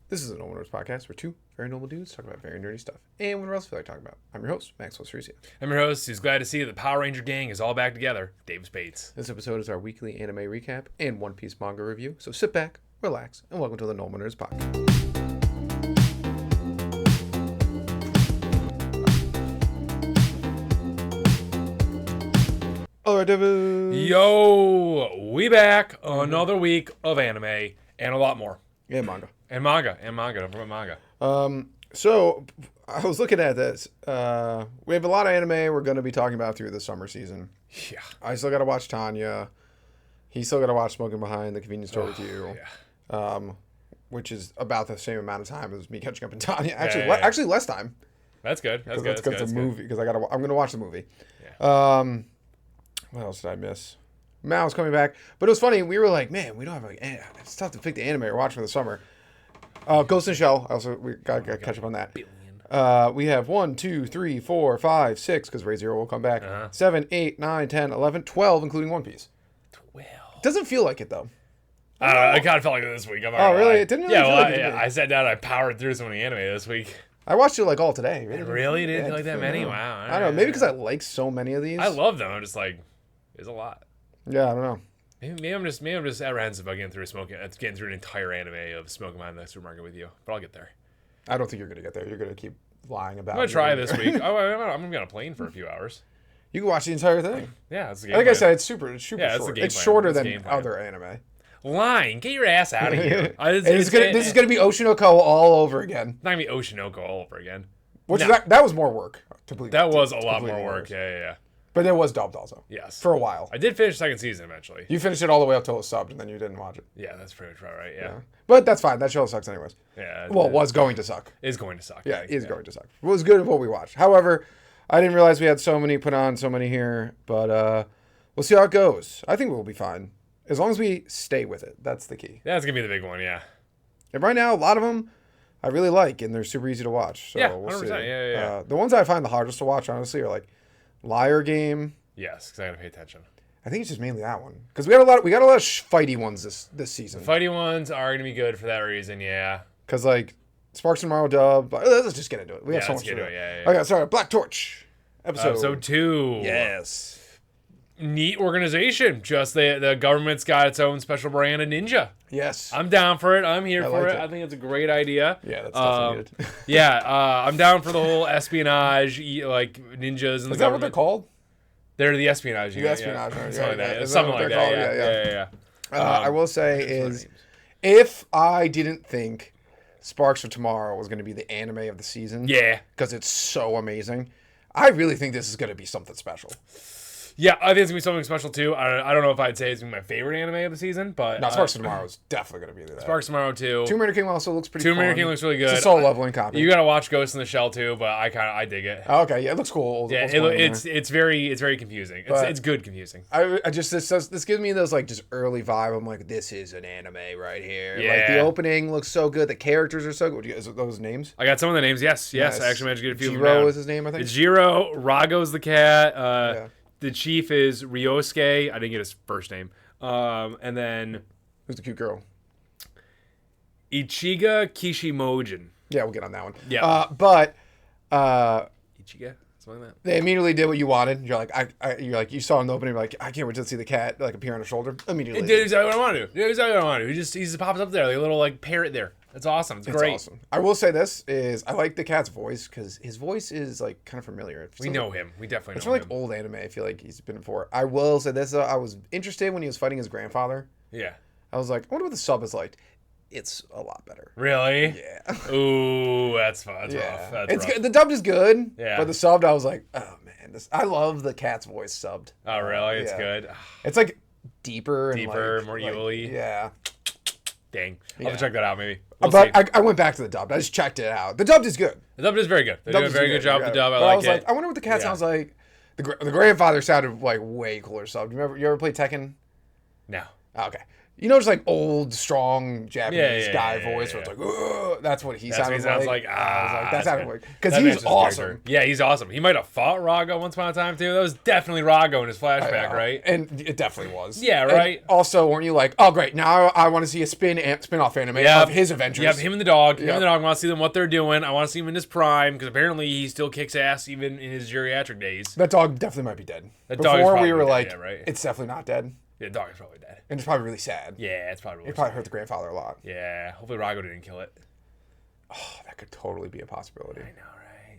This is a Normal Nerds podcast where two very normal dudes talk about very nerdy stuff and whatever else we feel like talking about. I'm your host, Maxwell Cerisia. I'm your host, who's glad to see that the Power Ranger gang is all back together, Dave Spates. This episode is our weekly anime recap and One Piece manga review, so sit back, relax, and welcome to the Normal Nerds podcast. All right, David. Yo, we back. Another week of anime and a lot more. Yeah, manga. And manga. Don't forget manga. So I was looking at this. We have a lot of anime we're going to be talking about through the summer season. Yeah. I still got to watch Tanya. He's still got to watch Smoking Behind the Convenience Store with You. Yeah. Which is about the same amount of time as me catching up in Tanya. Actually, Yeah. actually less time. That's good. That's good. Because it's a movie. Because I'm going to watch the movie. Yeah. What else did I miss? Mal's coming back, but it was funny. We were like, man, we don't have it's tough to pick the anime or watch for the summer. Ghost in the Shell. We got to catch up on that. We have 1, 2, 3, 4, 5, 6 because Ray Zero will come back. 7, 8, 9, 10, 11, 12, including One Piece. 12. Doesn't feel like it though. I kind of felt like it this week. Really? It didn't really feel like it to me. I sat down and I powered through some of the anime this week. I watched it like all today. Really? You didn't feel like that many? Wow. I don't know. Maybe because I like so many of these. I love them. I'm just like, there's a lot. Yeah, I don't know. Maybe I'm just apprehensive about getting through an entire anime of Smoking Behind the Supermarket with you, but I'll get there. I don't think you're gonna get there. You're gonna keep lying about it. I'm gonna try this week. I'm gonna be on a plane for a few hours. You can watch the entire thing. Yeah, that's the game Like plan. I said, it's super Yeah, short. that's the game It's plan. shorter That's the than game plan. other anime. Lying, get your ass out of here. This is gonna be Oshinoko all over again. Not gonna be Oshinoko all over again. Which No. that was more work. That was a lot more work. Yeah. But it was dubbed also. Yes. For a while. I did finish the second season eventually. You finished it all the way up till it was subbed, and then you didn't watch it. Yeah, that's pretty much right. Yeah. But that's fine. That show sucks anyways. Yeah. Well, it was going to suck. Is going to suck. Yeah, it is going to suck. It was good of what we watched. However, I didn't realize we had so many here. But we'll see how it goes. I think we'll be fine. As long as we stay with it. That's the key. That's gonna be the big one. Yeah. And right now, a lot of them I really like, and they're super easy to watch. So Yeah, we'll see. 100%. Yeah. The ones I find the hardest to watch, honestly, are like Liar Game. Yes, because I gotta pay attention. I think it's just mainly that one because we got a lot of fighty ones this season. Fighty ones are gonna be good for that reason. Yeah. Because like Sparks and Tomorrow dub. Let's just get into it. We have so let's much to get do. into it. Yeah. Okay, sorry. Black Torch Episode 2. Yes. Neat organization. Just the government's got its own special brand of ninja. Yes. I'm down for it. I'm here for like it. it. I think it's a great idea. Yeah, that's definitely needed. Yeah, I'm down for the whole espionage, like ninjas and the Is that what they're government. called? They're the espionage. The espionage, right? Something like Yeah, that. is Something that what like they're that. called? Yeah. I will say their is names. if I didn't think Sparks of Tomorrow was going to be the anime of the season, Yeah. because it's so amazing, I really think this is going to be something special. Yeah, I think it's gonna be something special too. I don't know if I'd say it's gonna be my favorite anime of the season, but No, Sparks of Tomorrow is definitely going to be that. Sparks Tomorrow too. Tomb Raider King also looks pretty Tomb Raider fun. King looks really good. It's a soul leveling copy. You gotta watch Ghost in the Shell too, but I dig it. Okay, yeah, it looks cool. Yeah, it's very confusing. It's good confusing. I just this gives me those like just early vibe. I'm like, this is an anime right here. Yeah. Like the opening looks so good. The characters are so good. Is it those names? I got some of the names. Yes. Nice. I actually managed to get a few. Jiro of them is his name, I think. It's Jiro. Rago's the cat. Yeah. The chief is Ryosuke. I didn't get his first name. And then Who's the cute girl? Ichiga Kishimojin. Yeah, we'll get on that one. Yeah. But Ichiga, something like that. they immediately did what you wanted. You're like, you saw in the opening. You're like, I can't wait to see the cat like appear on her shoulder. Immediately. It did exactly what I wanted to do. He just pops up there like a little like parrot there. That's awesome. It's great. Awesome. I will say this is I like the cat's voice because his voice is like kind of familiar. We know him. We definitely It's know from him. like old anime. I feel like he's been before. I will say this though. I was interested when he was fighting his grandfather. Yeah. I was like, I wonder what the sub is like. It's a lot better. Really? Yeah. Ooh, that's fun. That's rough. That's It's rough. good. The dubbed is good. Yeah. But the subbed, I was like, oh man, I love the cat's voice subbed. Oh, really? It's Yeah. good. It's like deeper, and Deeper, like, more like, evilly. Yeah. Dang. I'll Yeah. have to check that out maybe. We'll But see. I went back to the dubbed. I just checked it out. The dubbed is good. The dub is very good. They do a very good job with the dub. I But like was it. like, I wonder what the cat Yeah. sounds like. The grandfather sounded like way cooler subbed. You ever play Tekken? No. Okay. You know, just like old, strong Japanese Yeah, guy yeah, voice yeah, where it's like, ugh, that's what he That's what sounded he sounds like. like. I was like, that sounded like, because That he's matches his awesome. character. Yeah, he's awesome. He might have fought Rago once upon a time too. That was definitely Rago in his flashback, right? And it definitely was. Yeah, And right. also, weren't you like, oh great, now I want to see a spin-off anime of his adventures? Yep, him and the dog. Him Yep. and the dog. I want to see them what they're doing. I want to see him in his prime because apparently he still kicks ass even in his geriatric days. That dog definitely might be dead. That dog is Before probably we were dead, like, yeah, right. it's definitely not dead. Yeah, the dog is probably dead. And it's probably really sad. Yeah, it's probably. It probably hurt the grandfather a lot. Yeah, hopefully Rago didn't kill it. Oh, that could totally be a possibility. I know, right?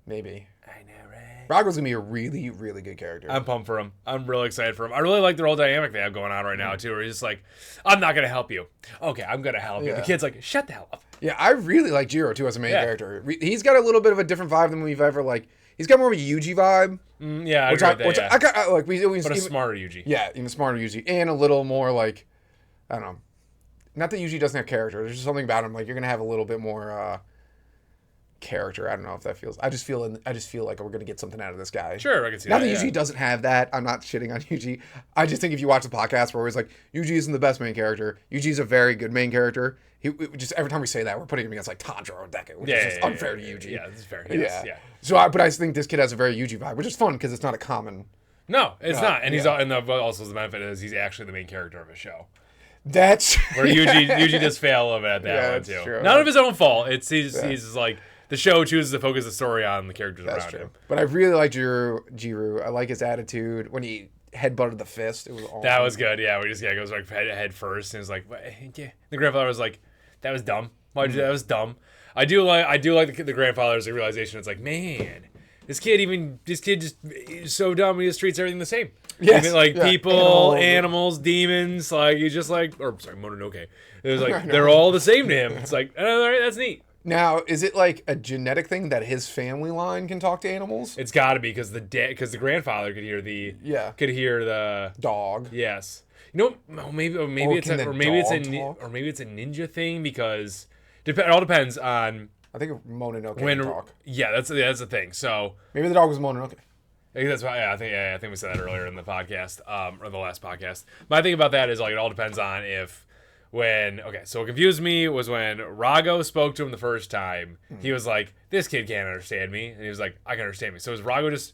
Maybe. I know, right? Rago's gonna be a really, really good character. I'm pumped for him. I'm really excited for him. I really like their whole dynamic they have going on right now too. Where he's just like, "I'm not gonna help you." Okay, I'm gonna help you. Yeah. The kid's like, "Shut the hell up." Yeah, I really like Jiro too as a main Yeah. character. He's got a little bit of a different vibe than we've ever like. He's got more of a Yuji vibe, Yeah, I which agree with that, yeah. I got like we But a even, smarter Yuji. yeah, even smarter Yuji, and a little more like, I don't know. Not that Yuji doesn't have character. There's just something about him like you're gonna have a little bit more character. I don't know if that feels. I just feel like we're gonna get something out of this guy. Sure, I can see Not that. that yeah. Yuji doesn't have that. I'm not shitting on Yuji. I just think if you watch the podcast, we're always like, Yuji isn't the best main character. Yuji's a very good main character. Just every time we say that, we're putting him against like Tanjiro or Deku, which is just unfair to Yuji. Yeah, this is fair. Yeah. Yes, yeah. So, but I think this kid has a very Yuji vibe, which is fun because it's not a common. No, it's not. And he's yeah. and also the benefit is he's actually the main character of a show. That's Where Yuji does fail a little bit at that Yeah, one that's too. true. Not of his own fault. He's just like the show chooses to focus the story on the characters That's around true. him. But I really like Jiru. I like his attitude when he headbutted the fist. It was awesome. That was good. Yeah, we just goes like head first and it's like, yeah. The grandfather was like, that was dumb. Why'd you do that? That was dumb. I do like the grandfather's realization. It's like, man, this kid just is so dumb. He just treats everything the same. Yes, Even, like yeah. people, animals, demons. Like he's just like, or sorry, Mononoke. It was like they're all the same to him. It's like, oh, all right, that's neat. Now, is it like a genetic thing that his family line can talk to animals? It's got to be because the grandfather could hear the Dog. yes. You know, maybe it's can a, the or maybe it's a dog talk? or maybe it's a ninja thing because it all depends on I think Mononoke when. can talk. Yeah, that's the thing. So Maybe the dog was Mononoke. I think that's why. I think we said that earlier in the podcast, or the last podcast. My thing about that is like it all depends on if so what confused me was when Rago spoke to him the first time. He was like, "This kid can't understand me," and he was like, "I can understand me." So is Rago just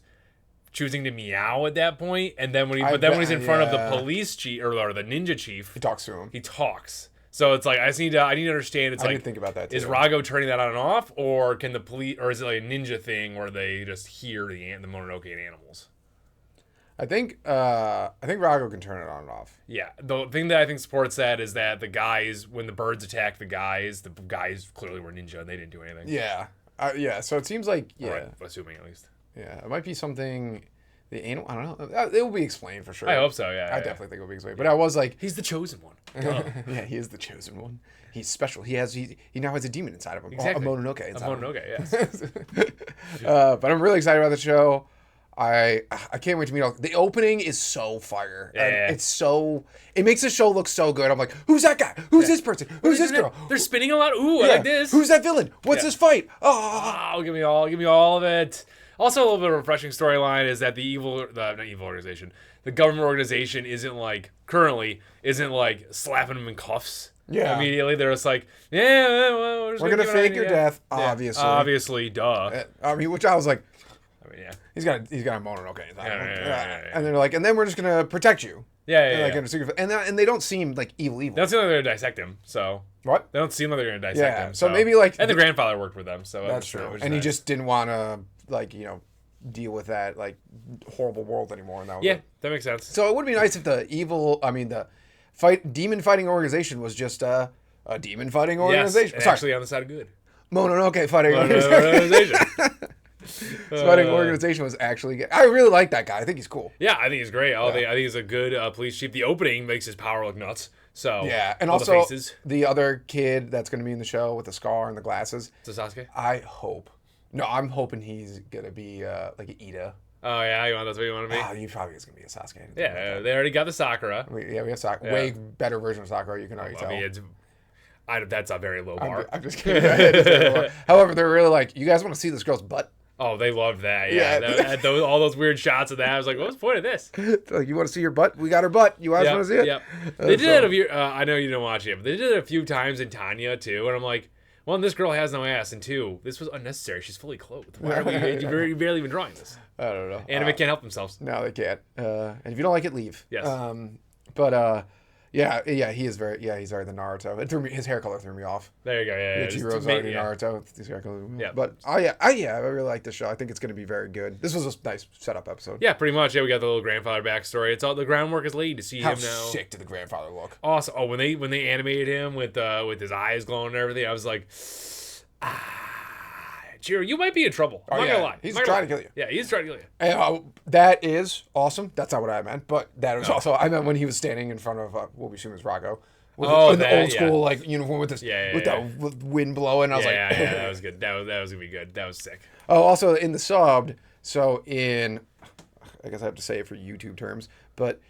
choosing to meow at that point? And then when he's in front of the police chief or the ninja chief, He talks to him. he talks. So it's like I need to understand. It's I like didn't think about that, is too. Rago turning that on and off, or can the police, or is it like a ninja thing where they just hear the Mononoke and animals? I think Rago can turn it on and off. Yeah, the thing that I think supports that is that when the birds attack the guys clearly were ninja and they didn't do anything. Yeah. Yeah. So it seems like Or I'm assuming at least. Yeah. It might be something. The animal. I don't know. It will be explained for sure. I hope so. Yeah, I definitely think it will be explained. But I was like, he's the chosen one. yeah, he is the chosen one. He's special. He now has a demon inside of him. Exactly. A Mononoke inside of him. Mononoke, yes. But I'm really excited about the show. I can't wait to meet all. The opening is so fire. Yeah. It makes the show look so good. I'm like, who's that guy? Who's this person? Who's this girl? They're spinning a lot. Ooh, I Yeah. like this. Who's that villain? What's this fight? Oh, Oh, give me all of it. Also, a little bit of a refreshing storyline is that the government organization currently isn't like slapping them in cuffs. Yeah. Immediately, they're just like, yeah, well, we're gonna fake your death, Yeah, obviously. obviously, duh. I mean, which I was like, I mean, yeah. he's got a Mononoke inside of him. Yeah. And they're like, and then we're just gonna protect you. Yeah. Like, in a secret, and they don't seem like evil. They don't seem like they're gonna dissect him, so. What? They don't seem like they're gonna dissect him. So maybe like. And the grandfather worked with them, so. That's true. And he just didn't want to deal with that horrible world anymore. And that makes sense. So it would be nice if the demon fighting organization was just a demon fighting organization. Yes, actually on the side of good. Mononoke fighting organization. Fighting organization was actually good. I really like that guy. I think he's cool. Yeah, I think he's great. I think he's a good police chief. The opening makes his power look nuts. So yeah, and all also the faces. the other kid that's going to be in the show with the scar and the glasses. Is it Sasuke? I'm hoping he's going to be like an Ida. Oh yeah, that's what you want to be. He probably is going to be a Sasuke. Yeah, they already got the Sakura. We have Sakura. Way better version of Sakura. You can already tell. I mean, that's a very low bar. I'm just kidding. However, they're really like, you guys want to see this girl's butt? Oh, they loved that. Yeah, all those weird shots of that. I was like, what's the point of this? Like, you want to see your butt? We got her butt. You guys want to see it? Yep. They did it a few. I know you didn't watch it, but they did it a few times in Tanya too. And I'm like, one, this girl has no ass, and two, this was unnecessary. She's fully clothed. Why are you barely even drawing this? I don't know. Anime can't help themselves. No, they can't. And if you don't like it, leave. Yes. Yeah, he's very the Naruto. It threw me. His hair color threw me off. There you go. Yeah, Ichiro's already Naruto. His hair color. Yeah. But I really like this show. I think it's going to be very good. This was a nice setup episode. Yeah, pretty much. Yeah, we got the little grandfather backstory. It's all the groundwork is laid to see How him now. sick did the grandfather look? Awesome. Oh, when they animated him with his eyes glowing and everything, I was like, Chiro, you might be in trouble. I'm not gonna lie. He's trying to kill you. Yeah, he's trying to kill you. And, that is awesome. That's not what I meant, but that was also I meant when he was standing in front of what we assume is Rago. With the old school like uniform with this with wind blowing. I was that was good. That was gonna be good. That was sick. Oh, also in the subbed. So I guess I have to say it for YouTube terms, but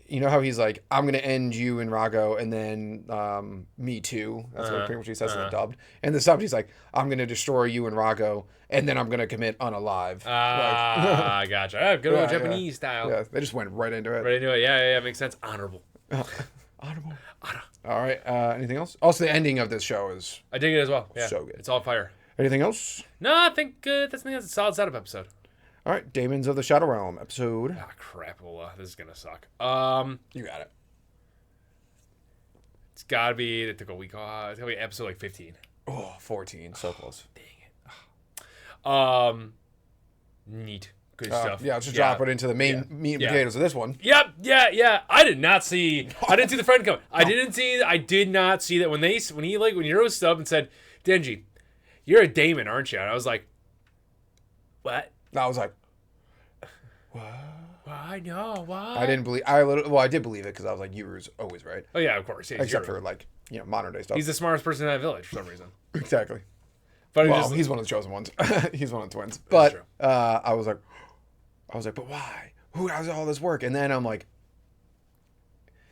you know how he's like, I'm gonna end you and Rago, and then me too. That's what pretty much he says in the dubbed. And the subbed, he's like, I'm gonna destroy you and Rago, and then I'm gonna commit unalive. Gotcha. Good old Japanese style. Yeah, they just went right into it. Right into it. Yeah, makes sense. Honorable. Honorable. All right. Anything else? Also, the ending of this show is I dig it as well. Yeah, so good. It's all fire. Anything else? No, I think that's a solid setup episode. All right, Daemons of the Shadow Realm episode. Ah, crap. Well, this is gonna suck. You got it. It's gotta be. It took a week off. It's gonna be episode like 15. Oh, 14. So close. Dang it. Neat. Good stuff. Yeah, let's just drop it into the main meat and potatoes of this one. Yep. Yeah. I didn't see the friend come. I did not see that when he rose up and said, Denji, you're a Daemon, aren't you? And I was like, what? I was like, what? Why? No, why? I didn't believe. I did believe it because I was like, Yuru's always right. Oh yeah, of course. Yeah, except for like modern day stuff. He's the smartest person in that village for some reason. Exactly. But he's one of the chosen ones. He's one of the twins. But I was like, but why? Who does all this work? And then I'm like,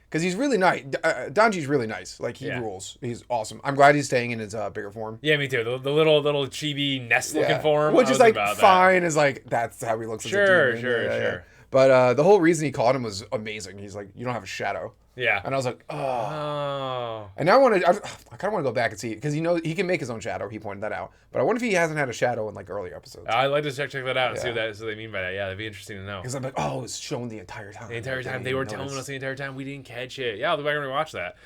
because he's really nice. Danji's really nice. Like he rules. He's awesome. I'm glad he's staying in his bigger form. Yeah, me too. The little chibi nest looking form, which is like fine. Is like that's how he looks. Sure, as a demon. Sure. But the whole reason he caught him was amazing. He's like, you don't have a shadow. Yeah. And I was like, oh. And now I kind of want to go back and see it because he can make his own shadow. He pointed that out. But I wonder if he hasn't had a shadow in like earlier episodes. I'd like to check that out and see what they mean by that. Yeah, that'd be interesting to know. Because I'm like, oh, it's shown the entire time. The entire time they were telling us the entire time we didn't catch it. Yeah, I'll go back and rewatch that.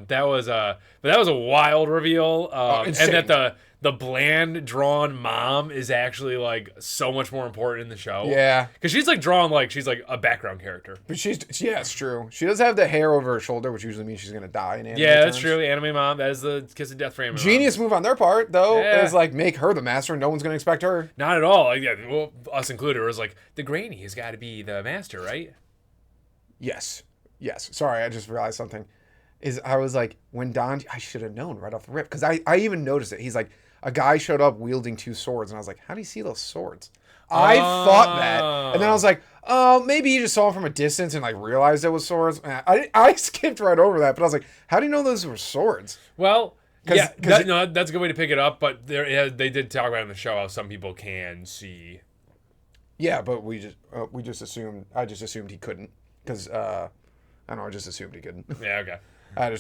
That was a wild reveal. And that the bland drawn mom is actually like so much more important in the show. Yeah, because she's like drawn like she's like a background character. But it's true. She does have the hair over her shoulder, which usually means she's gonna die in anime. Yeah, that's true. Anime mom, that is the kiss of death for anime. Genius move on their part, though. Yeah. Is like make her the master. No one's gonna expect her. Not at all. Well, us included. It was like the granny has got to be the master, right? Yes. Sorry, I just realized something. I was like, when Don, I should have known right off the rip because I even noticed it. He's like, a guy showed up wielding two swords, and I was like, how do you see those swords? I thought that, and then I was like, oh, maybe he just saw them from a distance and like realized it was swords. I skipped right over that, but I was like, how do you know those were swords? Well, that's a good way to pick it up, but they did talk about it in the show how some people can see. Yeah, but we just assumed. I just assumed he couldn't because I don't know. I just assumed he couldn't. Yeah. Okay.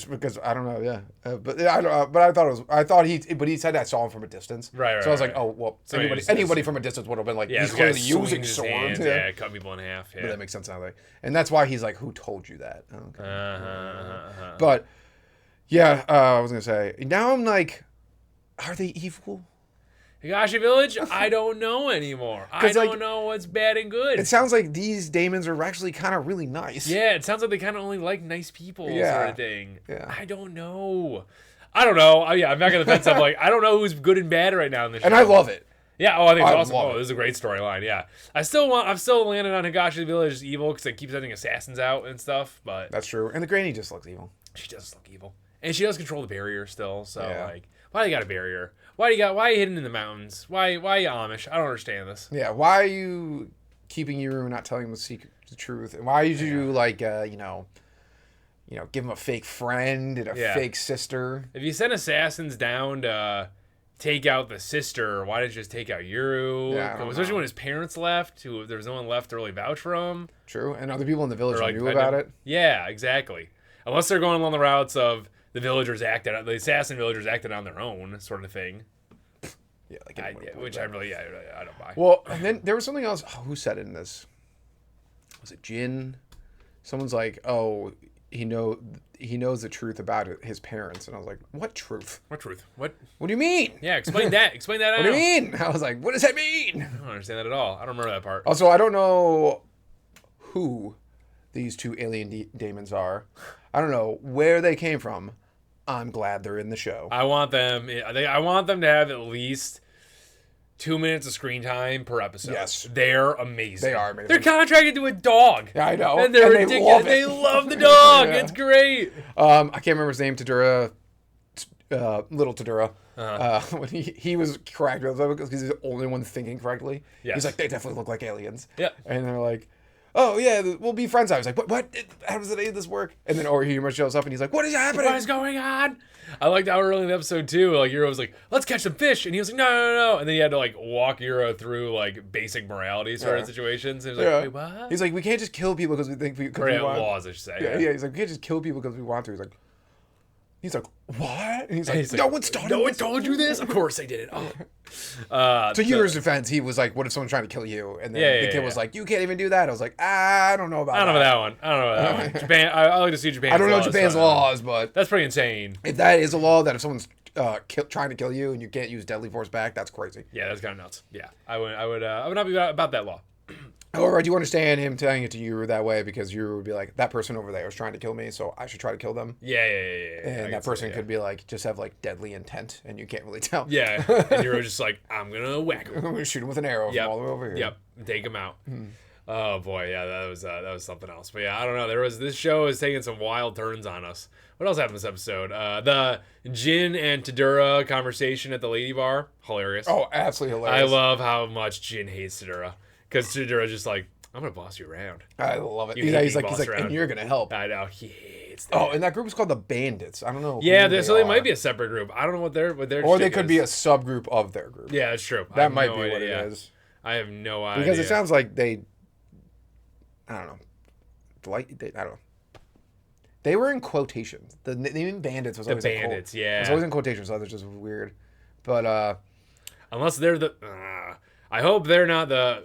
Because I don't know, yeah, but I don't. But I thought he said I saw him from a distance, right. So I was like, oh well, so anybody from a distance would have been like, he's clearly using swords, cut people in half, yeah. But that makes sense now, and that's why he's like, who told you that? Okay. But yeah, I was gonna say now I'm like, are they evil? Higashi Village, I don't know anymore. I don't know what's bad and good. It sounds like these Daemons are actually kind of really nice. Yeah, it sounds like they kind of only like nice people sort of thing. Yeah. I don't know. I'm not going to defend stuff like, I don't know who's good and bad right now in this show. And I love it. Yeah, I think it's awesome. Oh, this is a great storyline, yeah. I'm still landing on Higashi Village as evil because they keep sending assassins out and stuff, but... That's true. And the granny just looks evil. She does look evil. And she does control the barrier still, so like, why do you got a barrier? Why are you hidden in the mountains? Why are you Amish? I don't understand this. Yeah, why are you keeping Yuru, not telling him the truth? And why did you like give him a fake friend and a fake sister? If you send assassins down to take out the sister? Why did you just take out Yuru? Yeah, I don't Especially know. when his parents left, there was no one left to really vouch for him. True, and other people in the village Or, like, knew about it. Yeah, exactly. Unless they're going along the routes of the assassin villagers acted on their own sort of thing. Yeah, like Which I really, I don't buy. Well, and then there was something else. Oh, who said it in this? Was it Jin? Someone's like, "Oh, he knows the truth about his parents," and I was like, "What truth? What truth? What? What do you mean? Yeah, explain that. Explain that. What do you mean?" I was like, "What does that mean?" I don't understand that at all. I don't remember that part. Also, I don't know who these two alien daemons are. I don't know where they came from. I'm glad they're in the show. I want them. I want them to have at least 2 minutes of screen time per episode. Yes. They're amazing. They are amazing. They're contracted to a dog. Yeah, I know. And they're And ridiculous. They love the dog. Yeah. It's great. I can't remember his name. Tadura, little Tadura. When he was correct because he's the only one thinking correctly. Yes. He's like, they definitely look like aliens. Yeah. And they're like, oh yeah, we'll be friends. I was like, what? How does any of this work? And then Orihima shows up and he's like, what is happening? What is going on? I liked how early in the episode too, like Euro was like, let's catch some fish, and he was like, no. And then he had to like walk Euro through like basic morality sort of situations. And he was like, wait, what? He's like, we can't just kill people because we think we want. Laws, I should say. Yeah. He's like, we can't just kill people because we want to. He's like, what? And he's like, He's no like, one started. No one this." told you this. Of course they did it. To Yuru's defense, he was like, what if someone's trying to kill you? And then the kid was like, you can't even do that. I was like, I don't know about that. I don't know about that one. I don't know about that one. Japan. I like to see Japan's I don't know laws, Japan's laws, but that's pretty insane. if that is a law that if someone's trying to kill you and you can't use deadly force back, that's crazy. Yeah, that's kind of nuts. Yeah, I would not be about that law. However, I do understand him telling it to Yuru that way because Yuru would be like, that person over there was trying to kill me, so I should try to kill them. Yeah. And that person could be like, just have like deadly intent, and you can't really tell. Yeah, and you're just like, I'm gonna whack him. I'm gonna shoot him with an arrow from all the way over here. Yep, take him out. Oh boy, yeah, that was something else. But yeah, I don't know. This show is taking some wild turns on us. What else happened this episode? The Jin and Tadura conversation at the lady bar, hilarious. Oh, absolutely hilarious. I love how much Jin hates Tadura. Because Tadura's just like, I'm gonna boss you around. I love it. You He's hate like, being bossed around. and you're gonna help. I know he hates that. Oh, and that group is called the Bandits. I don't know. Yeah, who so they are. might be a separate group. I don't know what their or they shtick could is. be a subgroup of their group. Yeah, that's true. That might be what it is. I have no idea. Because it sounds like they, I don't know, I don't know. They were in quotations. The name Bandits was always Bandits. It was always in quotations, so that's just weird. But unless they're the, I hope they're not the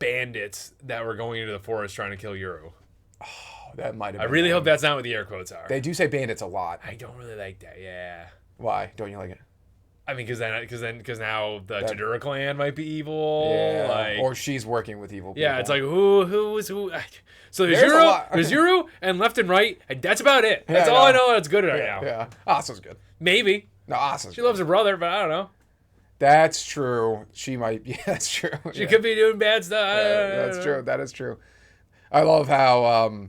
bandits that were going into the forest trying to kill Yuru. oh, that might have. I really hope that's not what the air quotes are. They do say bandits a lot. I don't really like that. Yeah. Why don't you like it? I mean, because now the Tadura clan might be evil. Yeah. Like, Or she's working with evil people. yeah, it's like who is who. So there's There's a Yuru, lot. there's Yuru, and left and right, and that's about it. That's Yeah, all I no. know that's good right now. Yeah, Asa's good. Maybe No, Asa's she good. loves her brother, but I don't know. That's true. She might. Yeah, that's true. She could be doing bad stuff. That's true. That is true. I love how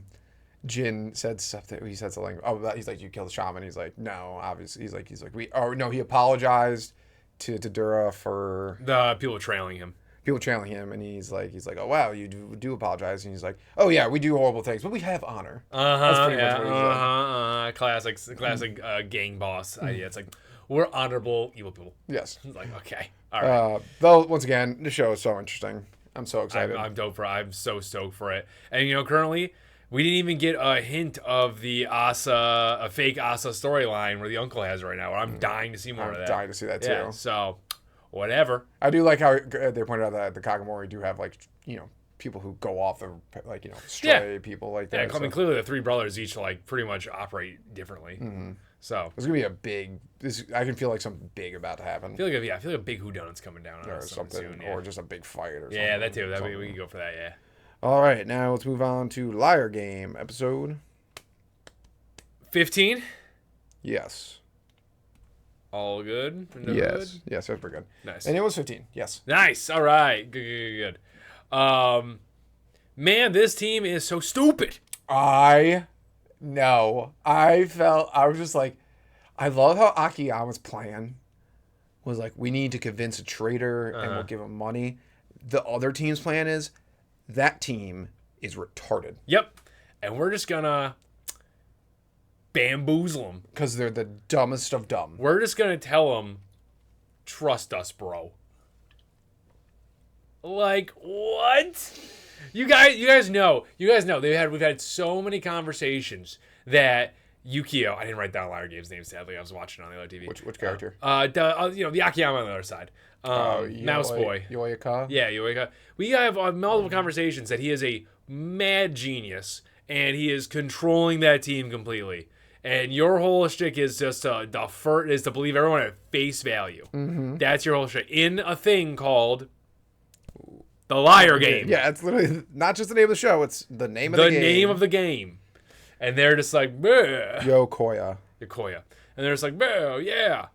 Jin said something. He said something. Oh, he's like, you killed the shaman. He's like, no, obviously. He's like, we. Oh no, he apologized to Tadura for The people trailing him. people trailing him, and he's like, oh wow, you do apologize, and he's like, oh yeah, we do horrible things, but we have honor. That's pretty much what he said. Classic gang boss idea. It's like, we're honorable evil people. Yes. It's like, okay, all right. Though once again, the show is so interesting. I'm so excited. I'm so stoked for it. And currently, we didn't even get a hint of the a fake Asa storyline where the uncle has right now. I'm dying to see more of that. I'm dying to see that too. Yeah, so whatever. I do like how they pointed out that the Kagamori do have people who go off the stray people like that. Yeah, I mean, clearly the three brothers each pretty much operate differently. Mm-hmm. So it's gonna be a big. I can feel like something big about to happen. I feel like a big whodunit's coming down on Or us something, soon, yeah. or just a big fight or something. Yeah, that too. We can go for that. Yeah. All right, now let's move on to Liar Game episode 15. Yes. All good. No Yes. good? Yes, that's pretty good. Nice. And it was 15. Yes. Nice. All right. Good. Man, this team is so stupid. I was just like, I love how Akiyama's plan was like, we need to convince a traitor and we'll give him money. The other team's plan is that team is retarded. Yep. And we're just gonna bamboozle them. Because they're the dumbest of dumb. We're just gonna tell them trust us, bro. Like, what? You guys know. We've had so many conversations that Yukio. I didn't write down Liar Gabe's name, sadly. I was watching on the other TV. Which character? The Akiyama on the other side. Mouse Boy. Yoyaka? Yeah, Yoyaka. We have multiple conversations that he is a mad genius and he is controlling that team completely. And your whole shtick is just to believe everyone at face value. Mm-hmm. That's your whole shtick in a thing called the Liar Game. Yeah, it's literally not just the name of the show; it's the name of the game. The name of the game. And they're just like, bleh. Yokoya. And they're just like, bleh, yeah,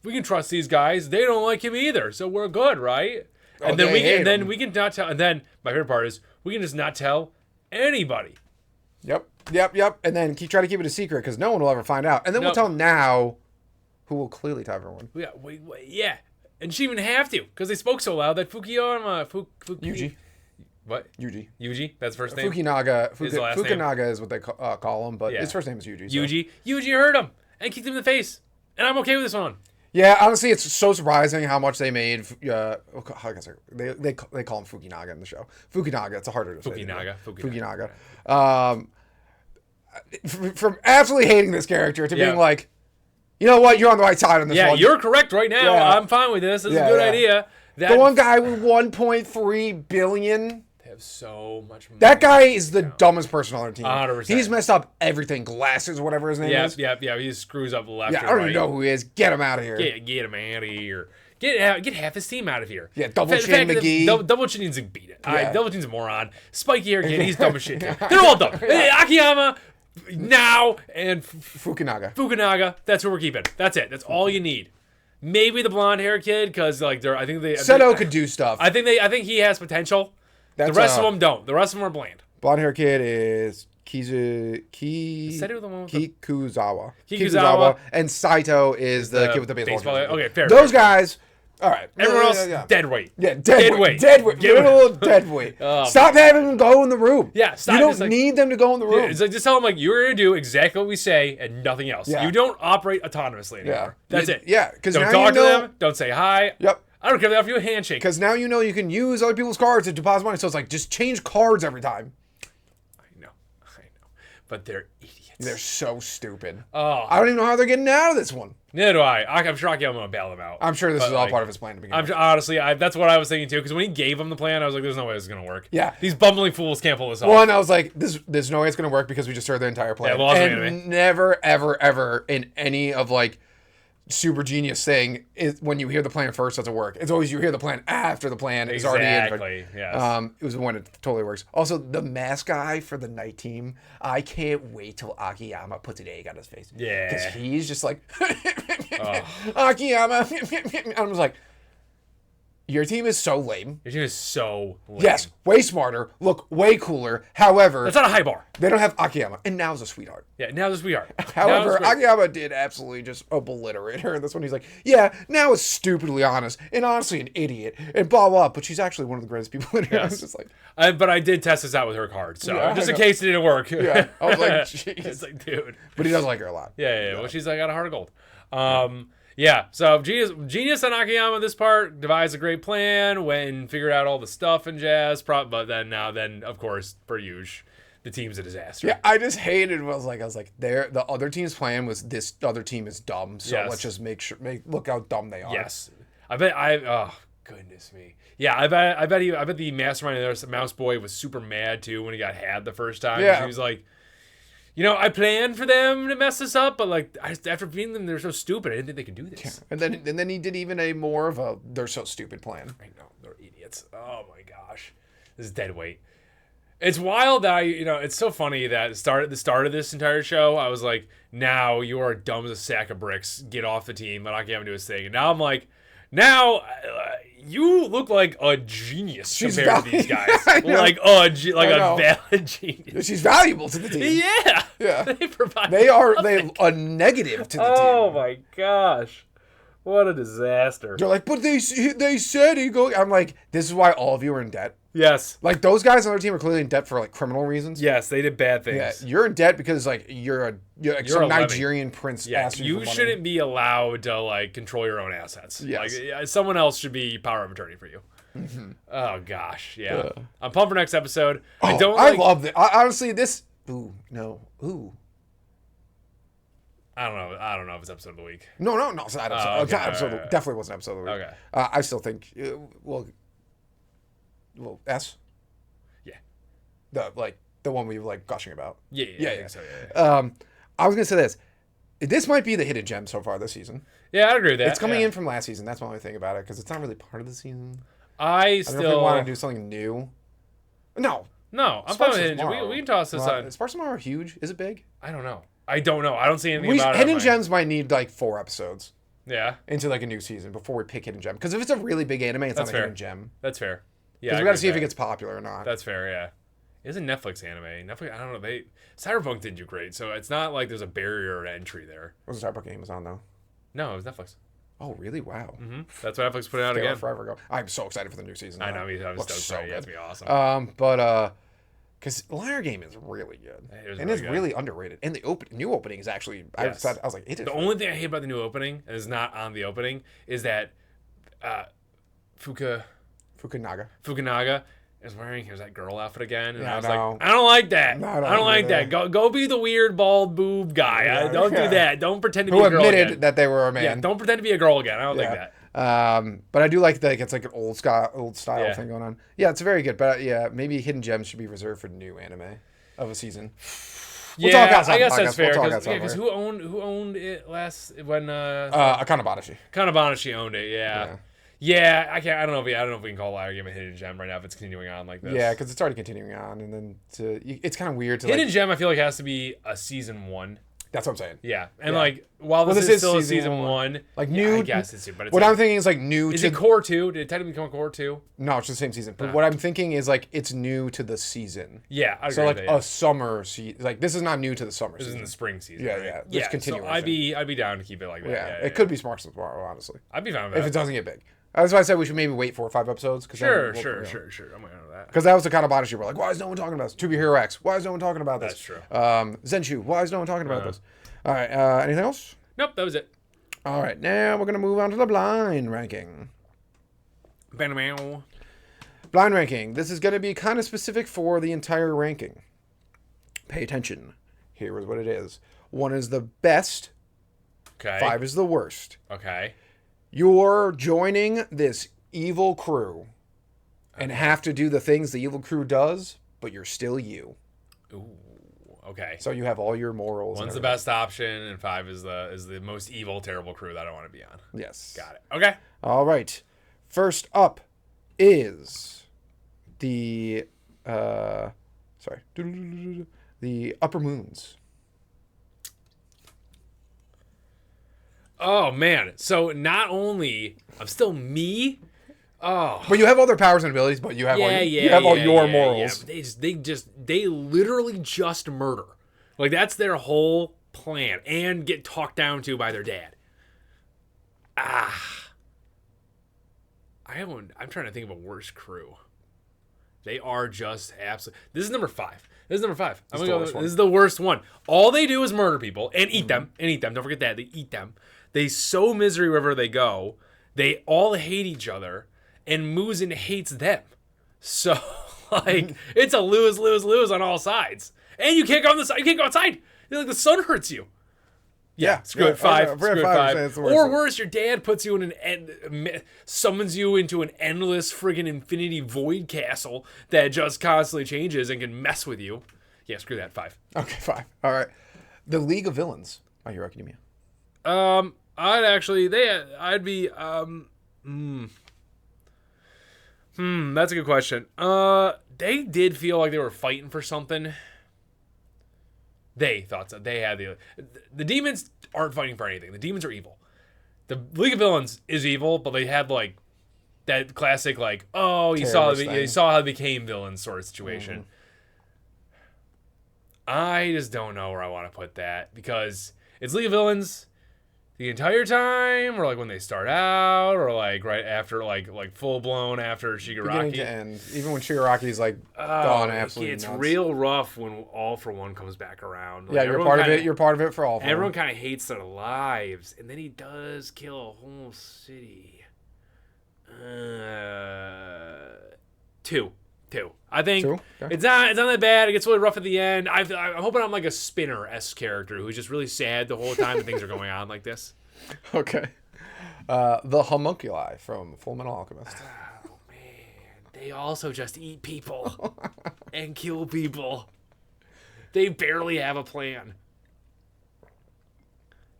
we can trust these guys. They don't like him either, so we're good, right? And then we can not tell. And then my favorite part is we can just not tell anybody. Yep. And then try to keep it a secret because no one will ever find out. And then we'll tell now, who will clearly tell everyone. Yeah, yeah. And she didn't have to because they spoke so loud that Yuji. What? Yuji. That's his first name. Fukunaga is what they call him, but his first name is Yuji. So. Yuji heard him and kicked him in the face, and I'm okay with this one. Yeah, honestly, it's so surprising how much they made. They call him Fukunaga in the show. Fukunaga. It's harder to say. Fukunaga. From absolutely hating this character to being like, you know what, you're on the right side on this one. Yeah, you're correct right now. Yeah. I'm fine with this. This is a good idea. The one guy with 1.3 billion. They have so much money. That guy is the dumbest person on their team. 100%. He's messed up everything. Glasses, whatever his name is. Yeah. He screws up left and right. I don't even know who he is. Get him out of here. Get him out of here. Get half his team out of here. Yeah, Double Chin McGee. Double Chin needs to beat it. Yeah. Double Chin's a moron. Spiky hair kid, he's dumb as shit too. They're all dumb. Akiyama, now, and Fukunaga. That's what we're keeping. That's it. That's all you need. Maybe the blonde hair kid, because Seto could do stuff. I think he has potential. The rest of them don't. The rest of them are bland. Blonde hair kid is Kikuzawa. And Saito is the kid with the baseball. Okay, fair. Those guys. All right. Everyone else, dead weight. Yeah, dead weight. Literal dead weight. Stop having them go in the room. Yeah, stop. You don't need them to go in the room. Yeah, it's like, just tell them, you're going to do exactly what we say and nothing else. Yeah. You don't operate autonomously anymore. Yeah. That's it. Yeah. Don't talk to them. Don't say hi. Yep. I don't care if they offer you a handshake. Because now you know you can use other people's cards to deposit money. So it's like, just change cards every time. I know. But they're idiots. They're so stupid. Oh. I don't even know how they're getting out of this one. Neither do I. I'm sure Akiyama going to bail them out. I'm sure this is all part of his plan to begin with. Honestly, that's what I was thinking too. Because when he gave him the plan, I was like, "There's no way this is going to work." Yeah, these bumbling fools can't pull this off. One, I was like, "There's no way it's going to work because we just heard the entire plan." Yeah, and never, ever in any of super genius thing is when you hear the plan first doesn't work. It's always you hear the plan after the plan is already in. Exactly. Yes. It was when it totally works. Also, the mask guy for the night team. I can't wait till Akiyama puts an egg on his face. Yeah. Because he's just like Akiyama. I was like, your team is so lame. Your team is so lame. Yes, way smarter, look way cooler. However, that's not a high bar. They don't have Akiyama, and now's a sweetheart. Yeah, now's a sweetheart. However, Akiyama did absolutely just obliterate her. And this one, he's like, yeah, now is stupidly honest, and honestly an idiot, and blah, blah, but she's actually one of the greatest people in here. Yes. I was just like... but I did test this out with her card, so just in case it didn't work. Yeah, I was like, jeez. It's like, dude. But he does like her a lot. Yeah. Well, she's got a heart of gold. Yeah, so genius on Akiyama this part, devised a great plan, went and figured out all the stuff and jazz, but then of course, per usual, the team's a disaster. Yeah, I just hated what I was like, the other team's plan was this other team is dumb, so let's just look how dumb they are. Yes. Oh, goodness me. Yeah, I bet the mastermind of the Mouse Boy was super mad too when he got had the first time. Yeah. He was like, I planned for them to mess this up, but after beating them, they're so stupid. I didn't think they could do this. Yeah. And then he did even a more of a they're so stupid plan. I know, they're idiots. Oh my gosh, this is dead weight. It's wild that it's so funny that the start of this entire show, I was like, now you are dumb as a sack of bricks. Get off the team. Let Akiyama do his thing. And now I'm like, you look like a genius compared to these guys. Like a valid genius. She's valuable to the team. Yeah. They provide. They are a negative to the team. Oh my gosh. What a disaster. They're like, but they said he go. I'm like, this is why all of you are in debt. Yes. Like those guys on their team are clearly in debt for like criminal reasons. Yes, they did bad things. Yeah, you're in debt because like you're some a Nigerian prince. Yeah, asking you for money. shouldn't be allowed to like control your own assets. Yes. Like someone else should be power of attorney for you. Mm-hmm. Oh gosh, yeah. I'm pumped for next episode. I Oh, don't. I Like, love it. Honestly, this. Ooh, no. Ooh. I don't know. I don't know if it's episode of the week. No, it's not episode. Oh, It's not okay, episode. alright. Definitely wasn't episode of the week. Okay. I still think. Well, S. Yeah. The one we were like gushing about. Yeah. Yeah, I yeah. think so, yeah. I was gonna say this. This might be the hidden gem so far this season. Yeah, I agree with that. It's coming yeah. in from last season. That's my only thing about it because it's not really part of the season. I I don't know if still we want to do something new. No. No, I'm Sparks fine of with Tomorrow. we can toss this on. Is Sparks of Tomorrow huge? Is it big? I don't know. I don't see anything about it. Hidden Gems might need like 4 episodes Yeah, into like a new season before we pick Hidden Gem. Because if it's a really big anime, it's That's not a fair. Hidden Gem. that's fair. Yeah, Because I we got to agree see if with it that. gets popular or not. That's fair, yeah. It's a Netflix anime. Netflix, I don't know. Cyberpunk didn't do great, so it's not like there's a barrier to entry there. It was a Starbucks Amazon though. No, it was Netflix. Oh really? Wow. That's what Netflix put it out They were again. forever ago. I'm so excited for the new season. I know. I'm Looks stoked so for it. Yeah, good. it's gonna be awesome. But because Liar Game is really good, It was and really it's good. really underrated. And the new opening is actually, Yes. I was like, it is. The only thing I hate about the new opening, and is not on the opening, is that Fukunaga is wearing that girl outfit again, and Yeah, I was no. like, I don't like that. No, I don't like that. Go be the weird bald boob guy. Yeah, Don't yeah. do that. Don't pretend to be Who a girl admitted again. that they were a man. Yeah, don't pretend to be a girl again. I don't think that. But I do like that it's like an old style Yeah. thing going on. Yeah, it's very good. But yeah, maybe Hidden Gems should be reserved for new anime of a season. We'll talk outside I guess the that's podcast. We'll fair. talk Because outside who owned it last when Akanabashi. Kanabanashi owned it? Yeah. Yeah, I don't know if we can call Liar Game a hidden gem right now if it's continuing on like this. Yeah, because it's already continuing on, and then it's kind of weird to hidden like. gem I feel like has to be a season 1. That's what I'm saying. Yeah, and Yeah. like while this, Well, is still a season 1, Like yeah, new. I guess it's but it's what like, I'm thinking is like new is to. it core 2? Did it technically become core 2? No, it's the same season. But what I'm thinking is like it's new to the season. Yeah, I agree So like with that, yeah. a summer season. Like this is not new to the summer This is season. in the spring season. Yeah, right? yeah, it's Yeah, so continuation. I'd be down to keep it like that. Yeah, Yeah, it could be Sparks of Tomorrow, honestly. I'd be fine with If that. it doesn't get big. That's why I said we should maybe wait 4 or 5 episodes. Sure. I'm going to that. Because that was the kind of body we're like, why is no one talking about this? To Be Hero X, why is no one talking about this? That's true. Zenshu, why is no one talking about this? All right, anything else? Nope, that was it. All right, now we're going to move on to the blind ranking. Bam. Blind ranking. This is going to be kind of specific for the entire ranking. Pay attention. Here is what it is. 1 is the best. Okay. 5 is the worst. Okay. You're joining this evil crew and have to do the things the evil crew does, but you're still you. Ooh. Okay. So you have all your morals. One's the best option, and 5 is the most evil, terrible crew that I don't want to be on. Yes. Got it. Okay. All right. First up is the the Upper Moons. Oh man. So not only I'm still me. Oh. But you have other powers and abilities, but you have all your morals. Yeah. They literally just murder. Like that's their whole plan and get talked down to by their dad. I'm trying to think of a worse crew. They are just absolutely. This is number 5. This is the worst one. All they do is murder people and eat them. Don't forget that. They eat them. They sow misery wherever they go. They all hate each other. And Muzin hates them. So, like, it's a lose on all sides. And you can't go on the side. You can't go outside. Like, the sun hurts you. Yeah, screw it. 5. Screw it. 5. Or worse, your dad puts you in summons you into an endless friggin' infinity void castle that just constantly changes and can mess with you. Yeah, screw that. 5. Okay, 5. All right. The League of Villains. My Hero Academia. I'd be that's a good question. They did feel like they were fighting for something. They thought so. They had the demons aren't fighting for anything. The demons are evil. The League of Villains is evil, but they had like that classic like, oh, you saw how they became villains sort of situation. I just don't know where I want to put that because it's League of Villains. the entire time, or like when they start out, or like right after, like full blown after Beginning Shigaraki? to end. Even when Shigaraki's like gone absolutely it's nuts. real rough when All for One comes back around. Like, Yeah, you're part of it. You're part of it for all. Everyone kind of hates their lives, and then he does kill a whole city. Two. I think Two? Okay. it's not that bad. It gets really rough at the end. I'm hoping I'm like a Spinner-esque character who's just really sad the whole time that things are going on like this. Okay. The homunculi from Full Metal Alchemist. Oh man, they also just eat people and kill people. They barely have a plan.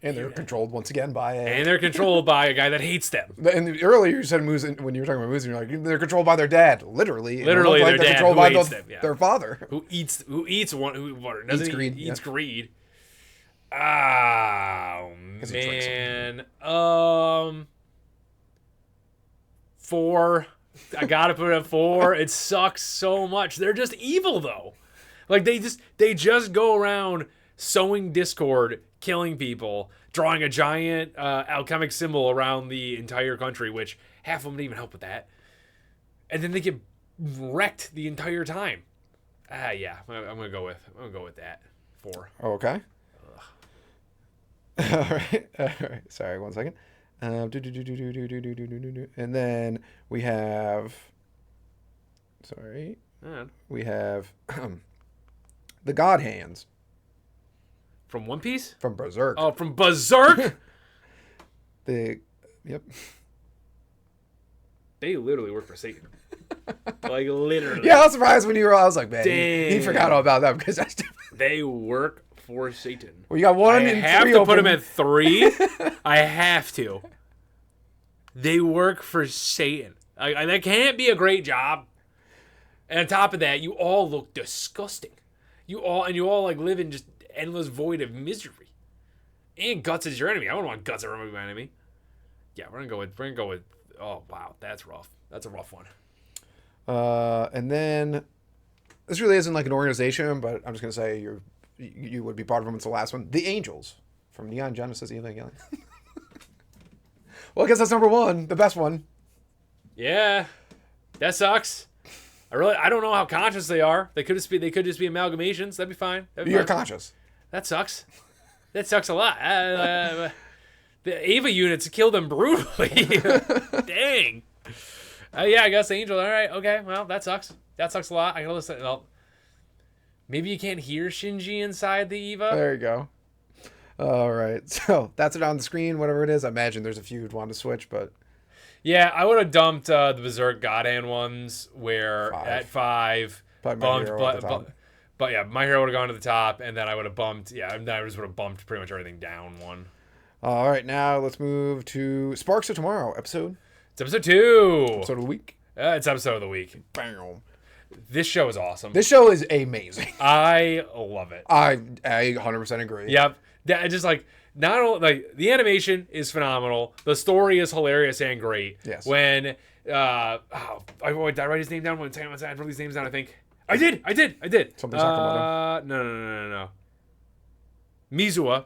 And they're controlled once again by a... And they're controlled by a guy that hates them. And earlier you said Muzan, when you were talking about Muzan, you're like, they're controlled by their dad. Literally. Literally, like their dad controlled who by hates them, yeah. their father. Who eats one who Eats greed, eats yeah. greed. Oh man. 4. I gotta put it at 4. It sucks so much. They're just evil though. Like they just go around sowing discord, killing people, drawing a giant alchemic symbol around the entire country, which half of them didn't even help with that. And then they get wrecked the entire time. Yeah, I'm gonna go with that. 4. Okay. All right. Sorry, 1 second. And then we have... Sorry. We have the God Hands. From One Piece? From Berserk. Oh, from Berserk? Yep. They literally work for Satan. Like, literally. Yeah, I was surprised when you were... I was like, man, he Damn. forgot all about that because that's... They work for Satan. Well, you got 1 I and 3 have to put open. them at 3. I have to. They work for Satan. That can't be a great job. And on top of that, you all look disgusting. You all like live in just endless void of misery. And Guts is your enemy. I wouldn't want Guts to be my enemy. Yeah, we're gonna go with. Oh wow, that's rough. That's a rough one. And then this really isn't like an organization, but I'm just gonna say you would be part of them. It's the last one. The Angels from Neon Genesis Evangelion. Well, I guess that's number 1, the best one. Yeah, that sucks. I don't know how conscious they are. They could just be amalgamations. That'd be fine. You're conscious. That sucks. That sucks a lot. The Ava units kill them brutally. Dang. Yeah, I guess Angel. All right. Okay. Well, that sucks. That sucks a lot. I can listen. Well, maybe you can't hear Shinji inside the Eva. There you go. All right. So that's it on the screen, whatever it is. I imagine there's a few who'd want to switch, but... Yeah, I would have dumped the Berserk God Hand ones where 5. at 5, Probably My bumped, Hero at the top. but yeah, My Hero would have gone to the top, and then I would have bumped, I just would have bumped pretty much everything down 1. All right, now let's move to Sparks of Tomorrow episode. It's episode 2. Episode of the week. It's episode of the week. Bam. This show is awesome. This show is amazing. I love it. I 100% agree. Yep. That just like not only like the animation is phenomenal, the story is hilarious and great. Yes. When did I write his name down? One second, I wrote these names down. I think I did. Something Sakamoto. No. Mizuwa,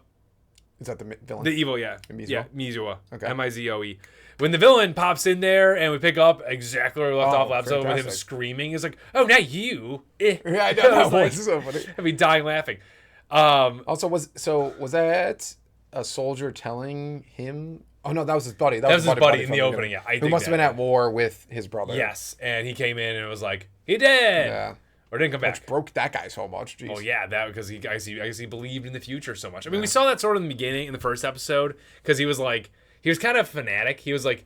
Is that the villain? the evil, yeah, Mizuwa? yeah, Mizuwa. Okay. Mizoe. When the villain pops in there and we pick up exactly where we left off last episode with him fantastic. screaming, it's like, "Oh, not you!" Yeah, I know. I was like, This is so funny. I'd be dying laughing. Also, was that a soldier telling him? Oh no, that was his buddy. That was his buddy in from the beginning. opening, yeah. I Who dig must have that. been at war with his brother. Yes, and he came in and it was like, he did, Yeah. or didn't come back. Which broke that guy so much. Jeez. Oh yeah, that because I guess he believed in the future so much. I mean, we saw that sort of in the beginning in the first episode because he was kind of fanatic. He was like,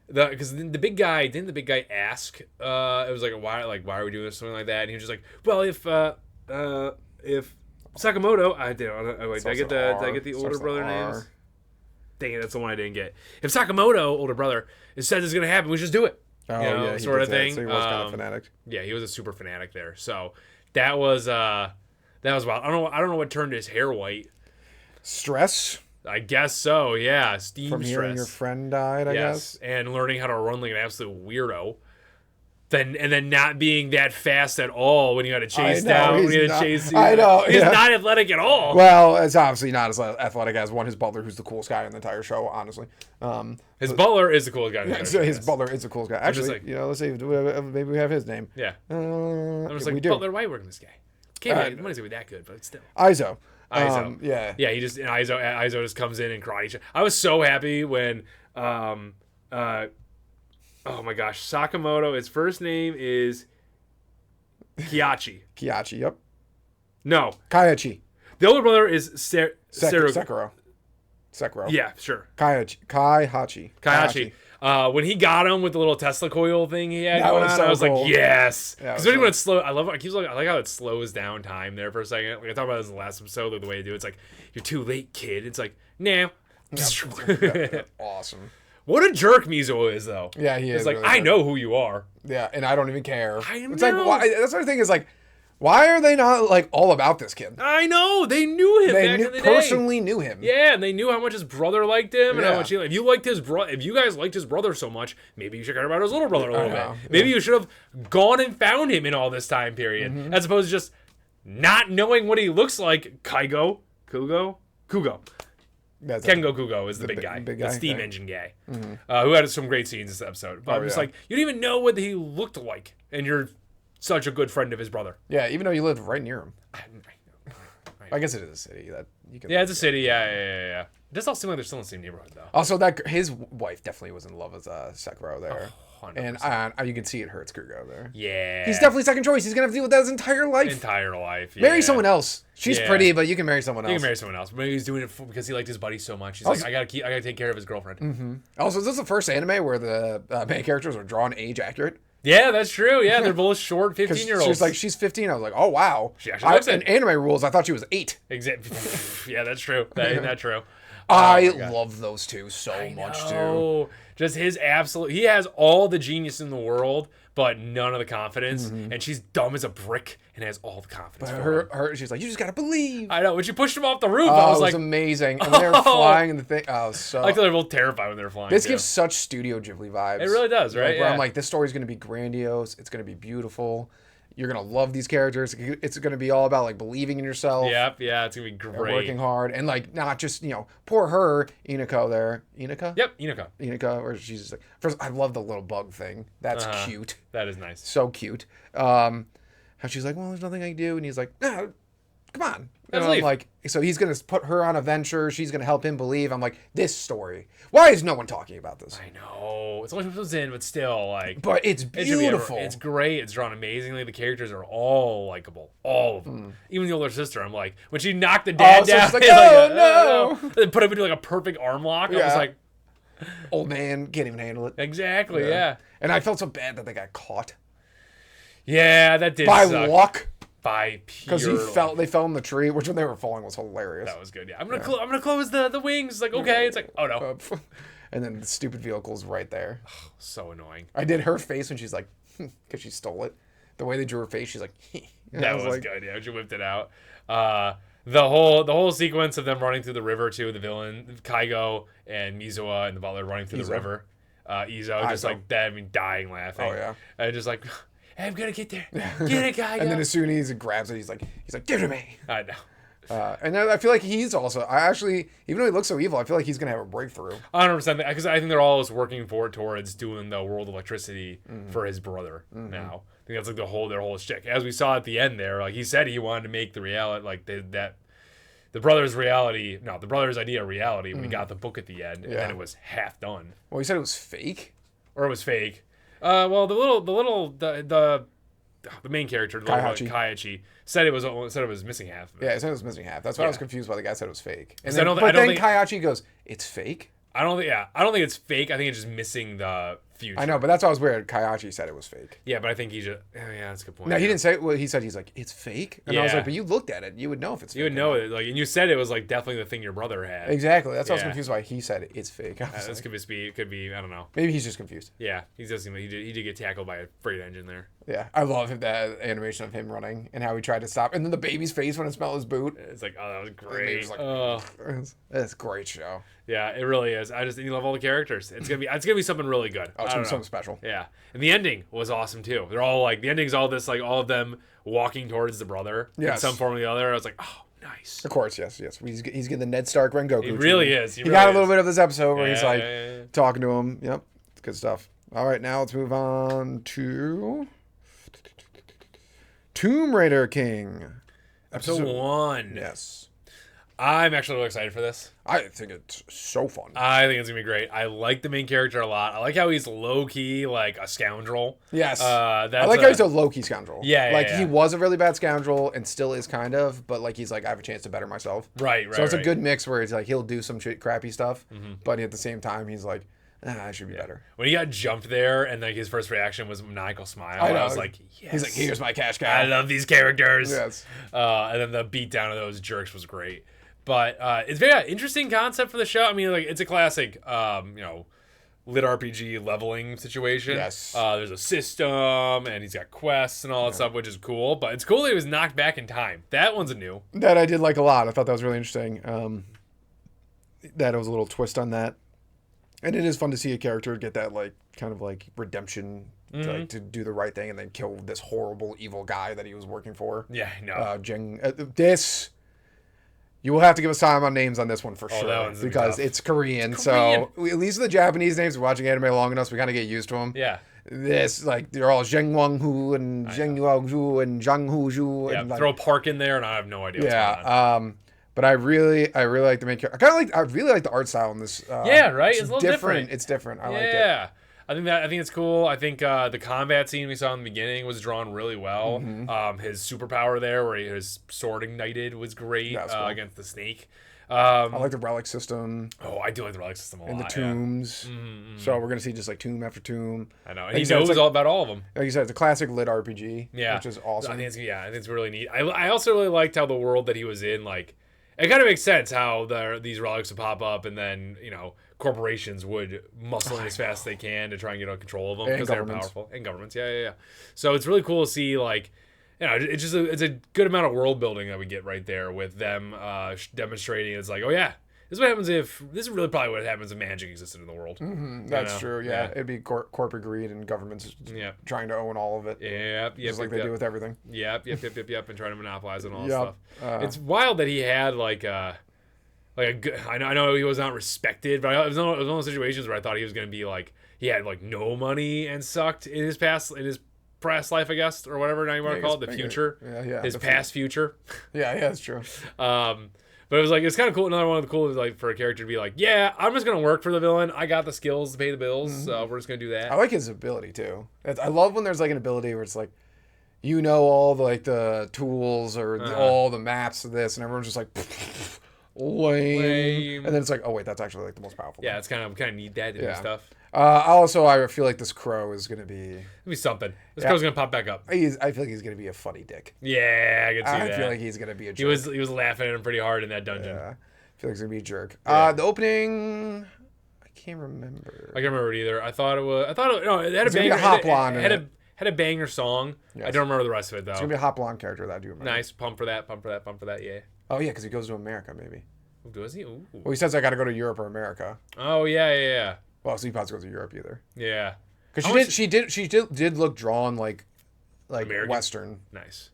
because the big guy didn't the big guy ask? It was like why are we doing this, something like that? And he was just like, well, if Sakamoto, did I get the older brother names? Dang it, that's the one I didn't get. If Sakamoto, older brother, says it's gonna happen, we just do it. Oh, yeah, he sort of did that, thing. So he was kind of fanatic. Yeah, he was a super fanatic there. So that was wild. I don't know what turned his hair white. Stress I guess so. Yeah, steam from stress. hearing your friend died. I guess. And learning how to run like an absolute weirdo. then not being that fast at all when you had to chase I know, down, when he's you had to not- chase. I know, he's yeah. not athletic at all. Well, it's obviously not as athletic as his butler, who's the coolest guy in the entire show, honestly. His butler is the coolest guy. In the So show, his yes. butler is the coolest guy. Actually, like- let's see, maybe we have his name. Yeah. I'm I'm just like, Butler, why are you working this guy? Can't be, money's gonna be that good, but still. Izo. Izo. Yeah. Yeah, Izo just comes in and karate. I was so happy when oh my gosh, Sakamoto, his first name is Kiachi. Kiachi, yep. No. Kaihachi. The older brother is Seru. Sekiro. Yeah, sure. Kaihachi. When he got him with the little Tesla coil thing he had That going was on, so I was cool. like, yes. Yeah, Because it was when it slow, I like how it slows down time there for a second. Like I talked about this in the last episode, like the way they do it. It's like, you're too late, kid. It's like, nah. Yeah, awesome. What a jerk Mizo is, though. Yeah, he is. It's like, really I good. know who you are. Yeah, and I don't even care. It's know. like, why? That's the thing is like, why are they not like all about this kid? I know. They knew him back in the day. Personally knew him. Yeah, and they knew how much his brother liked him, and how Yeah. much if you liked his if you guys liked his brother so much, maybe you should care about his little brother a little know, bit. Maybe you should have gone and found him in all this time period, as opposed to just not knowing what he looks like. Kugo. That's Kengo Kugo is the big guy, big the guy, steam okay. engine guy, who had some great scenes this episode. But I'm just yeah. like, you didn't even know what he looked like, and you're such a good friend of his brother. Yeah, even though you lived right near him. I I guess it is a city that you can. Yeah, it's a city. Yeah. It does all seem like they're still in the same neighborhood, though. Also, that his wife definitely was in love with Sekiro there, 100%. and you can see it hurts Kugo there. Yeah. He's definitely second choice. He's gonna have to deal with that his entire life. entire life. Yeah. Marry someone else. She's Yeah. pretty, but you can marry someone else. You can marry someone else. Maybe he's doing it because he liked his buddy so much. He's like, I gotta take care of his girlfriend. Also, is this the first anime where the main characters are drawn age accurate? Yeah, that's true. Yeah, they're both short Because 15-year-olds. she's like, she's 15. I was like, oh wow. She actually looks in it. anime rules, I thought she was 8. Yeah, that's true. Isn't that true? I my God. love those two so much too. Oh, just his absolute. He has all the genius in the world, but none of the confidence. And she's dumb as a brick and has all the confidence. But for him. she's like, you just gotta believe. I know. When she pushed him off the roof, Oh, I it was was like, amazing. And when they were flying in the thing, so I like they're both terrified when they're flying. this too. gives such Studio Ghibli vibes. It really does, right? Like, where Yeah. I'm like, this story's gonna be grandiose. It's gonna be beautiful. You're gonna love these characters. It's gonna be all about like believing in yourself. Yep, yeah, it's gonna be great. Working hard and like not just poor her Inako there. Inaka. Yep, Inoko. Inaka, where she's just like, first I love the little bug thing. That's cute. That is nice. So cute. How she's like, well, there's nothing I can do, and he's like, no, come on. Let's I'm leave. like, so he's gonna put her on a venture. She's gonna help him believe. I'm like, this story. Why is no one talking about this? I know. It's only episodes in, but still, like. But it's It should be beautiful. It's great. It's drawn amazingly. The characters are all likable. All of them. Even the older sister, I'm like, when she knocked the dad so down, she's like, it's "Oh, no." and put him into like a perfect arm lock. I was Yeah. like, Old man can't even handle it. exactly, yeah. And I felt so bad that they got caught Yeah, that did by suck. luck By because pure they fell in the tree, which when they were falling was hilarious. That was good, yeah. I'm gonna close the wings. It's like, okay. It's like, oh no. And then the stupid vehicle's right there. So annoying. I did her face when she's like, because she stole it. The way they drew her face, she's like, and That I was like, good, yeah. She whipped it out. The whole sequence of them running through the river too, the villain, Kaigo and Mizuwa and the butler running through the river. Izo, just like that, dying laughing. Oh, yeah. And just like, I'm gonna get there. Get it, Kaigo. And then as soon as he grabs it, he's like, give it to me. I know. And then I feel like he's also, even though he looks so evil, I feel like he's gonna have a breakthrough. 100%, because I think they're all just working forward towards doing the world electricity for his brother now. I think that's like their whole shtick. As we saw at the end there, like he said he wanted to make the reality, like the brother's idea a reality when he got the book at the end, and then it was half done. Well, he said it was fake. Or it was fake. Well, the main character, the Kaihachi, said it was missing half of it. Yeah, he said it was missing half. That's why I was confused why the guy said it was fake. And I then, don't think- Kaihachi goes, it's fake? I don't think it's fake. I think it's just missing the future. I know, but that's why I was weird. Kaihachi said it was fake. Yeah, but I think he just. Yeah, that's a good point. No, he yeah. didn't say. Well, he said he's like, it's fake, and I was Yeah. like, but you looked at it, you would know if it's. You would fake know or not. it, like, and you said it was like definitely the thing your brother had. Exactly. That's why I was Yeah. confused why he said it's fake. I was This like, could just be. It could be. I don't know. maybe he's just confused. Yeah, he does seem like he did get tackled by a freight engine there. Yeah, I love that animation of him running and how he tried to stop, and then the baby's face when it smelled his boot. It's like, oh, that was And he great. was like, Oh, it's a great show. yeah, it really is. You love all the characters. It's gonna be something really good. Oh, it's gonna be something special. Yeah, and the ending was awesome too. They're all like the ending's all this like all of them walking towards the brother in some form or the other. I was like, oh, nice. Of course, yes. He's getting the Ned Stark Rengoku. He really is. He got a little bit of this episode where he's like talking to him. Yep, it's good stuff. All right, now let's move on to Tomb Raider King. Episode 1. Yes. I'm actually really excited for this. I think it's so fun. I think it's going to be great. I like the main character a lot. I like how he's low-key, like, a scoundrel. Yes. I like how he's a low-key scoundrel. Yeah, he was a really bad scoundrel and still is kind of, but, like, he's like, I have a chance to better myself. Right. So it's a good mix where he's like, he'll do some crappy stuff, but at the same time, he's like, I should be better. When he got jumped there and, like, his first reaction was a maniacal smile, I was like, yes. He's like, here's my cash cow. I love these characters. Yes. And then the beatdown of those jerks was great. But it's very interesting concept for the show. I mean, like it's a classic, lit RPG leveling situation. Yes. There's a system, and he's got quests and all that stuff, which is cool. But it's cool that he was knocked back in time. That one's a new. That I did like a lot. I thought that was really interesting. That it was a little twist on that, and it is fun to see a character get that like kind of like redemption. To do the right thing and then kill this horrible evil guy that he was working for. Yeah, I know. This. You will have to give us time on names on this one for sure. That one's because it's Korean. So at least the Japanese names, we're watching anime long enough, so we kind of get used to them. Yeah. This, like, they're all Zheng Wang-hu and Zheng Yuao-zhu and Zhang Hu-zhu. Yeah, and, like, throw Park in there, and I have no idea what's going on. But I really like the main character. I really like the art style in this. Right? It's a little different. It's different. I like it. Yeah. I think it's cool. I think the combat scene we saw in the beginning was drawn really well. His superpower there, where his sword ignited, was great cool. Against the snake. I like the relic system. Oh, I do like the relic system a lot. And the tombs. So we're gonna see just like tomb after tomb. I know. And he knows all about all of them. Like you said, it's a classic lit RPG. Yeah, which is awesome. I think it's really neat. I also really liked how the world that he was in, like, it kind of makes sense how these relics would pop up, and then corporations would muscle in as fast as they can to try and get control of them because they're powerful. And governments, yeah. So it's really cool to see, like, it's just it's a good amount of world building that we get right there with them demonstrating. It's like, oh yeah, this is what happens this is really probably what happens if magic existed in the world. That's true. Yeah, it'd be corporate greed and governments trying to own all of it. Just like they do with everything. Yep, and trying to monopolize and all that stuff. It's wild that he had like a good. I know he was not respected, but it was one of those situations where I thought he was going to be like he had like no money and sucked in his past life, I guess, or whatever now you want to call it, the future. His past future. Yeah, that's true. But it was like it's kind of cool. Another one of the cool is like for a character to be like, yeah, I'm just gonna work for the villain. I got the skills to pay the bills, so we're just gonna do that. I like his ability too. I love when there's like an ability where it's like, all the tools or all the maps of this, and everyone's just like. Lame. And then it's like, oh wait, that's actually like the most powerful. Yeah, it's kind of need that to do stuff. I feel like this crow is gonna be. It'll be something. This crow's gonna pop back up. I feel like he's gonna be a funny dick. Yeah, I can see that. I feel like he's gonna be a jerk. He was laughing at him pretty hard in that dungeon. Yeah, I feel like he's gonna be a jerk. The opening, I can't remember. I can't remember it either. I thought it had a banger. Hop blonde. Had a banger song. Yes. I don't remember the rest of it though. It's gonna be a hot blonde character that I do remember. Nice, pump for that. Yeah. Oh yeah, because he goes to America maybe. Does he? Ooh. Well, he says I got to go to Europe or America. Oh yeah. Well, so he probably goes to Europe either. Yeah. Because she did look drawn like American? Western. Nice.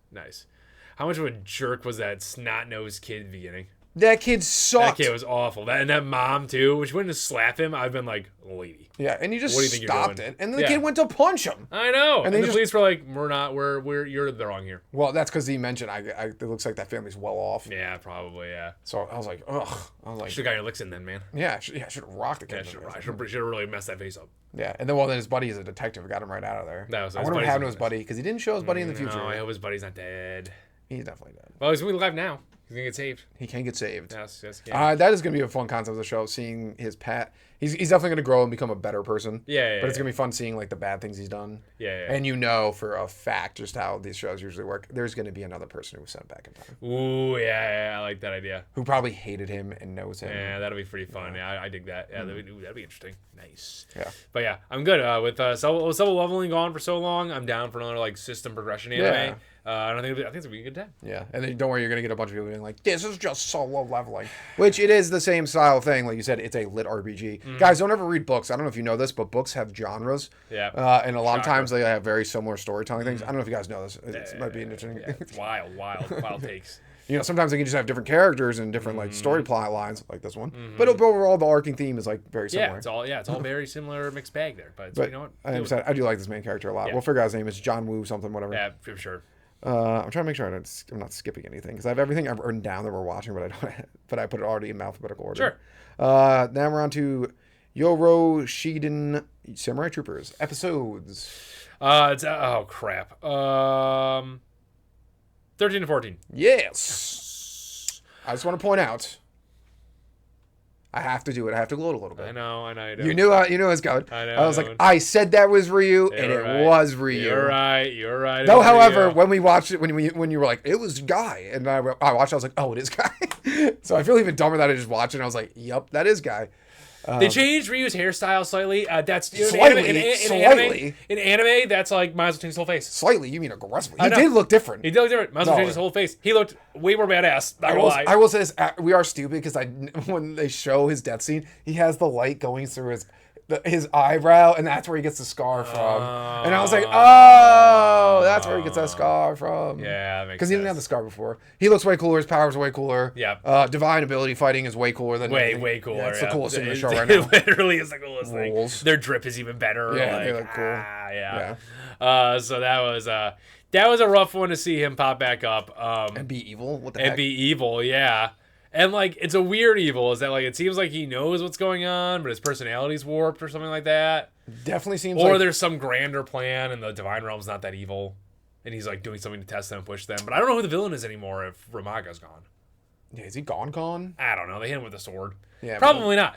How much of a jerk was that snot-nosed kid at the beginning? That kid sucked. That kid was awful. And that mom too. When she went to slap him, I've been like, lady. Yeah, and he just stopped it, and then the kid went to punch him. I know. And the police were like, you're the wrong here. Well, that's because he mentioned it looks like that family's well off. Yeah, probably. Yeah. So I was like, ugh. Should have got your licks in then, man. Yeah, should have rocked the kid. Yeah, should have really messed that face up. Yeah, and then his buddy is a detective, got him right out of there. I wonder what happened to his buddy because he didn't show his buddy in the future. No, I hope his buddy's not dead. He's definitely dead. Well, he's alive now. He's gonna get saved. He can get saved. Yes. That is gonna be a fun concept of the show. Seeing his he's definitely gonna grow and become a better person. Yeah. But it's gonna be fun seeing like the bad things he's done. Yeah. And for a fact just how these shows usually work. There's gonna be another person who was sent back in time. Ooh, yeah. I like that idea. Who probably hated him and knows him. Yeah, that'll be pretty fun. Yeah, I dig that. Yeah, that'd be interesting. Nice. Yeah. But yeah, I'm good with solo leveling on for so long. I'm down for another like system progression anime. And I think it's gonna be a good time. Yeah, and then don't worry, you're gonna get a bunch of people being like, "This is just solo leveling," which it is the same style thing. Like you said, it's a lit RPG. Guys, don't ever read books. I don't know if you know this, but books have genres. Yeah. And a lot of times they have very similar storytelling things. I don't know if you guys know this. It might be interesting. Yeah, it's wild takes. You know, sometimes they can just have different characters and different like story plot lines, like this one. But overall, the arcing theme is like very similar. Yeah, it's all very similar, mixed bag there. But you know what? I do like this main character a lot. We'll figure out his name. It's John Woo something, whatever. Yeah, for sure. I'm trying to make sure I'm not skipping anything because I have everything I've written down that we're watching, but I don't. But I put it already in alphabetical order. Sure. Now we're on to Yoro Shiden Samurai Troopers episodes. It's oh crap. 13 to 14. Yes. I just want to point out. I have to do it. I have to gloat a little bit. I know. You knew it's going. I know. I was like, I said that was Ryu, and it was Ryu. You're right. No, however, when we watched it, when you were like, it was Guy, and I watched, I was like, oh, it is Guy. So I feel even dumber that I just watched it. And I was like, yep, that is Guy. They changed Ryu's hairstyle slightly. That's slightly. In anime, that's like might as well change his whole face. Slightly, you mean aggressively? He did look different. He did look different. Might as well change his whole face. He looked way more badass. I will say this: we are stupid because when they show his death scene, he has the light going through his eyebrow, and that's where he gets the scar from. And I was like, oh, that's where he gets that scar from. Yeah, that makes sense. Because he didn't have the scar before. He looks way cooler. His powers way cooler. Yeah. Divine ability fighting is way cooler than way cooler. Yeah, it's the coolest thing in the show right now. It literally is the coolest thing. Their drip is even better. Yeah, they look cool. Yeah. So that was a rough one to see him pop back up. And be evil. What the heck? And be evil. Yeah. And, like, it's a weird evil. Is that, like, it seems like he knows what's going on, but his personality's warped or something like that. Definitely seems Or there's some grander plan, and the Divine Realm's not that evil. And he's, like, doing something to test them and push them. But I don't know who the villain is anymore if Ramaga's gone. Yeah, is he gone? I don't know. They hit him with a sword. Yeah, Probably not.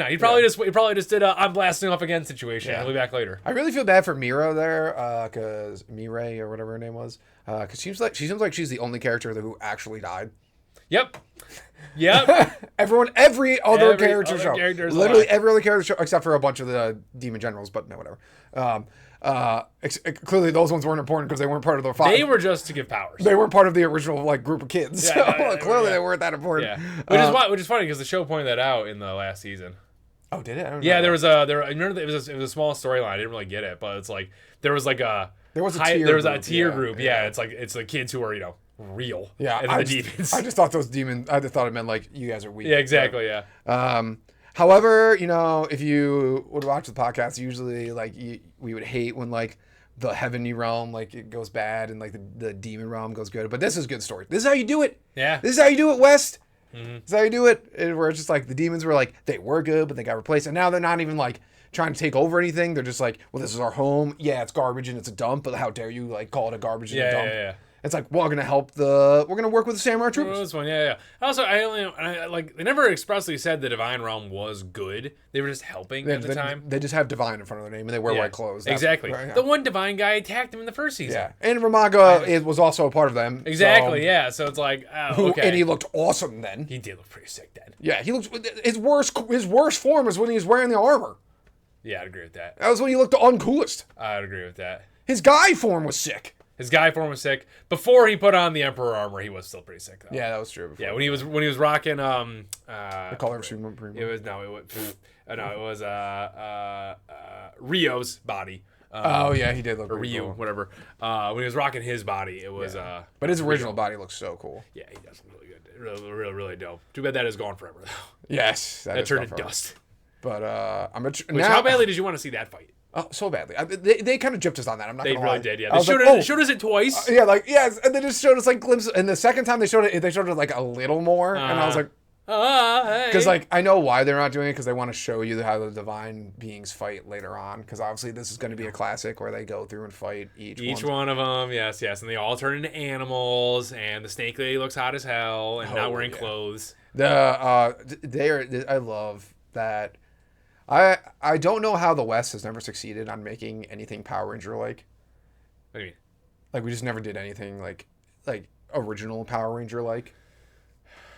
He probably just did a I'm blasting off again situation. He'll be back later. I really feel bad for Mira there, because Mirai or whatever her name was. Because she seems like she's the only character who actually died. Yep. Every other character show. Literally alive. every other character show, except for a bunch of the demon generals, but no, whatever. Clearly those ones weren't important because they weren't part of the five. They were just to give powers. They weren't part of the original like group of kids. Yeah, so clearly they weren't that important. Yeah. Which is funny because the show pointed that out in the last season. Oh, did it? I don't yeah, know. I remember it was a small storyline. I didn't really get it, but it's like there was a tier group. Yeah, it's the kids who are real. Yeah, and then the demons. I just thought those demons. I just thought it meant like you guys are weak. Yeah, exactly. Yeah. However, if you would watch the podcast, usually like we would hate when like the heavenly realm like it goes bad and like the demon realm goes good. But this is good story. This is how you do it. Yeah. This is how you do it, West. Mm-hmm. This is how you do it. Where it's just like the demons were like they were good, but they got replaced, and now they're not even like trying to take over anything. They're just like, well, this is our home. Yeah, it's garbage and it's a dump, but how dare you like call it a garbage and a dump? Yeah. It's like, well, we're gonna work with the samurai troopers. This one, yeah. Also, they never expressly said the divine realm was good. They were just helping at the time. They just have divine in front of their name and they wear white clothes. Exactly. Right, yeah. The one divine guy attacked him in the first season. Yeah, and Ramaga was also a part of them. Exactly. So, yeah. So it's like, okay. And he looked awesome then. He did look pretty sick then. Yeah, he looked. His worst form was when he was wearing the armor. Yeah, I'd agree with that. That was when he looked the uncoolest. I'd agree with that. His guy form was sick. His guy form was sick. Before he put on the Emperor armor, he was still pretty sick though. Yeah, that was true. Before. Yeah, when he was rocking the color of Super Premium. It was Rio's body. Oh yeah, he did look or Ryu, cool. whatever. When he was rocking his body, it was but his original body looks so cool. Yeah, he does look really good. Really dope. Too bad that is gone forever though. Yes, that turned to dust. But how badly did you want to see that fight? Oh, so badly. They kind of gypped us on that. I'm not gonna lie. They really did, yeah. They showed us it twice. And they just showed us like glimpses. And the second time they showed it like a little more. And I was like, because hey. I know why they're not doing it because they want to show you how the divine beings fight later on. Because obviously this is going to be a classic where they go through and fight each one of them. Yes, and they all turn into animals. And the snake lady looks hot as hell and not wearing clothes. I love that. I don't know how the West has never succeeded on making anything Power Ranger like. What do you mean? Like we just never did anything like original Power Ranger like.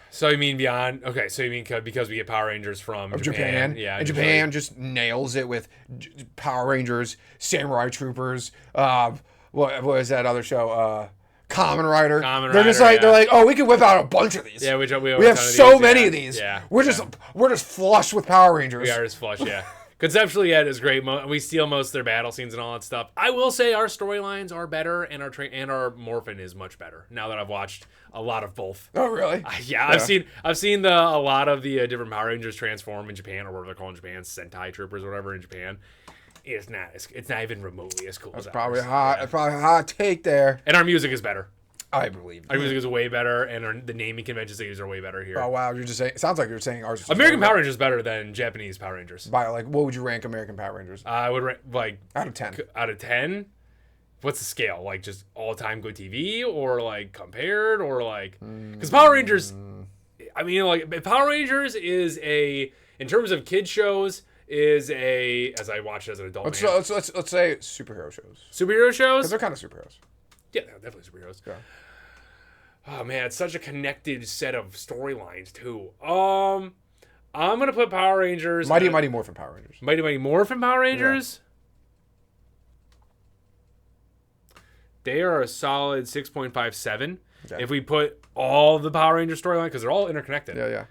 So you mean beyond? Okay, so you mean because we get Power Rangers from Japan? Yeah, and Japan just nails it with Power Rangers, Samurai Troopers. What was that other show? Kamen Rider. Kamen They're just Rider, like they're like, oh, we can whip out a bunch of these. Yeah, we We have so many of these. Yeah, We're just flush with Power Rangers. we are just flush. Yeah. Conceptually, yeah, it is great. We steal most of their battle scenes and all that stuff. I will say our storylines are better, and our Morphin is much better. Now that I've watched a lot of both. Oh, really? Yeah, I've seen a lot of the different Power Rangers transform in Japan, or whatever they're called in Japan, Sentai Troopers, or whatever in Japan. It's not even remotely as cool as ours. Probably a hot take there. And our music is better. I believe Our music is way better, and the naming conventions they use are way better here. Oh wow, you're just saying. It sounds like you're saying ours. Is American Power Rangers is better than Japanese Power Rangers. By like, what would you rank American Power Rangers? I would rank like out of 10. Out of 10. What's the scale? Like just all time good TV, or like compared, or like because Power Rangers. I mean, like Power Rangers is in terms of kids shows as I watched it as an adult. Let's say superhero shows. Superhero shows. Because they're kind of superheroes. Yeah, they're definitely superheroes. Yeah. Oh man, it's such a connected set of storylines too. I'm gonna put Power Rangers. Mighty Morphin Power Rangers. Mighty Morphin Power Rangers. Yeah. They are a solid 6.57. Okay. If we put all the Power Ranger storyline, because they're all interconnected. Yeah.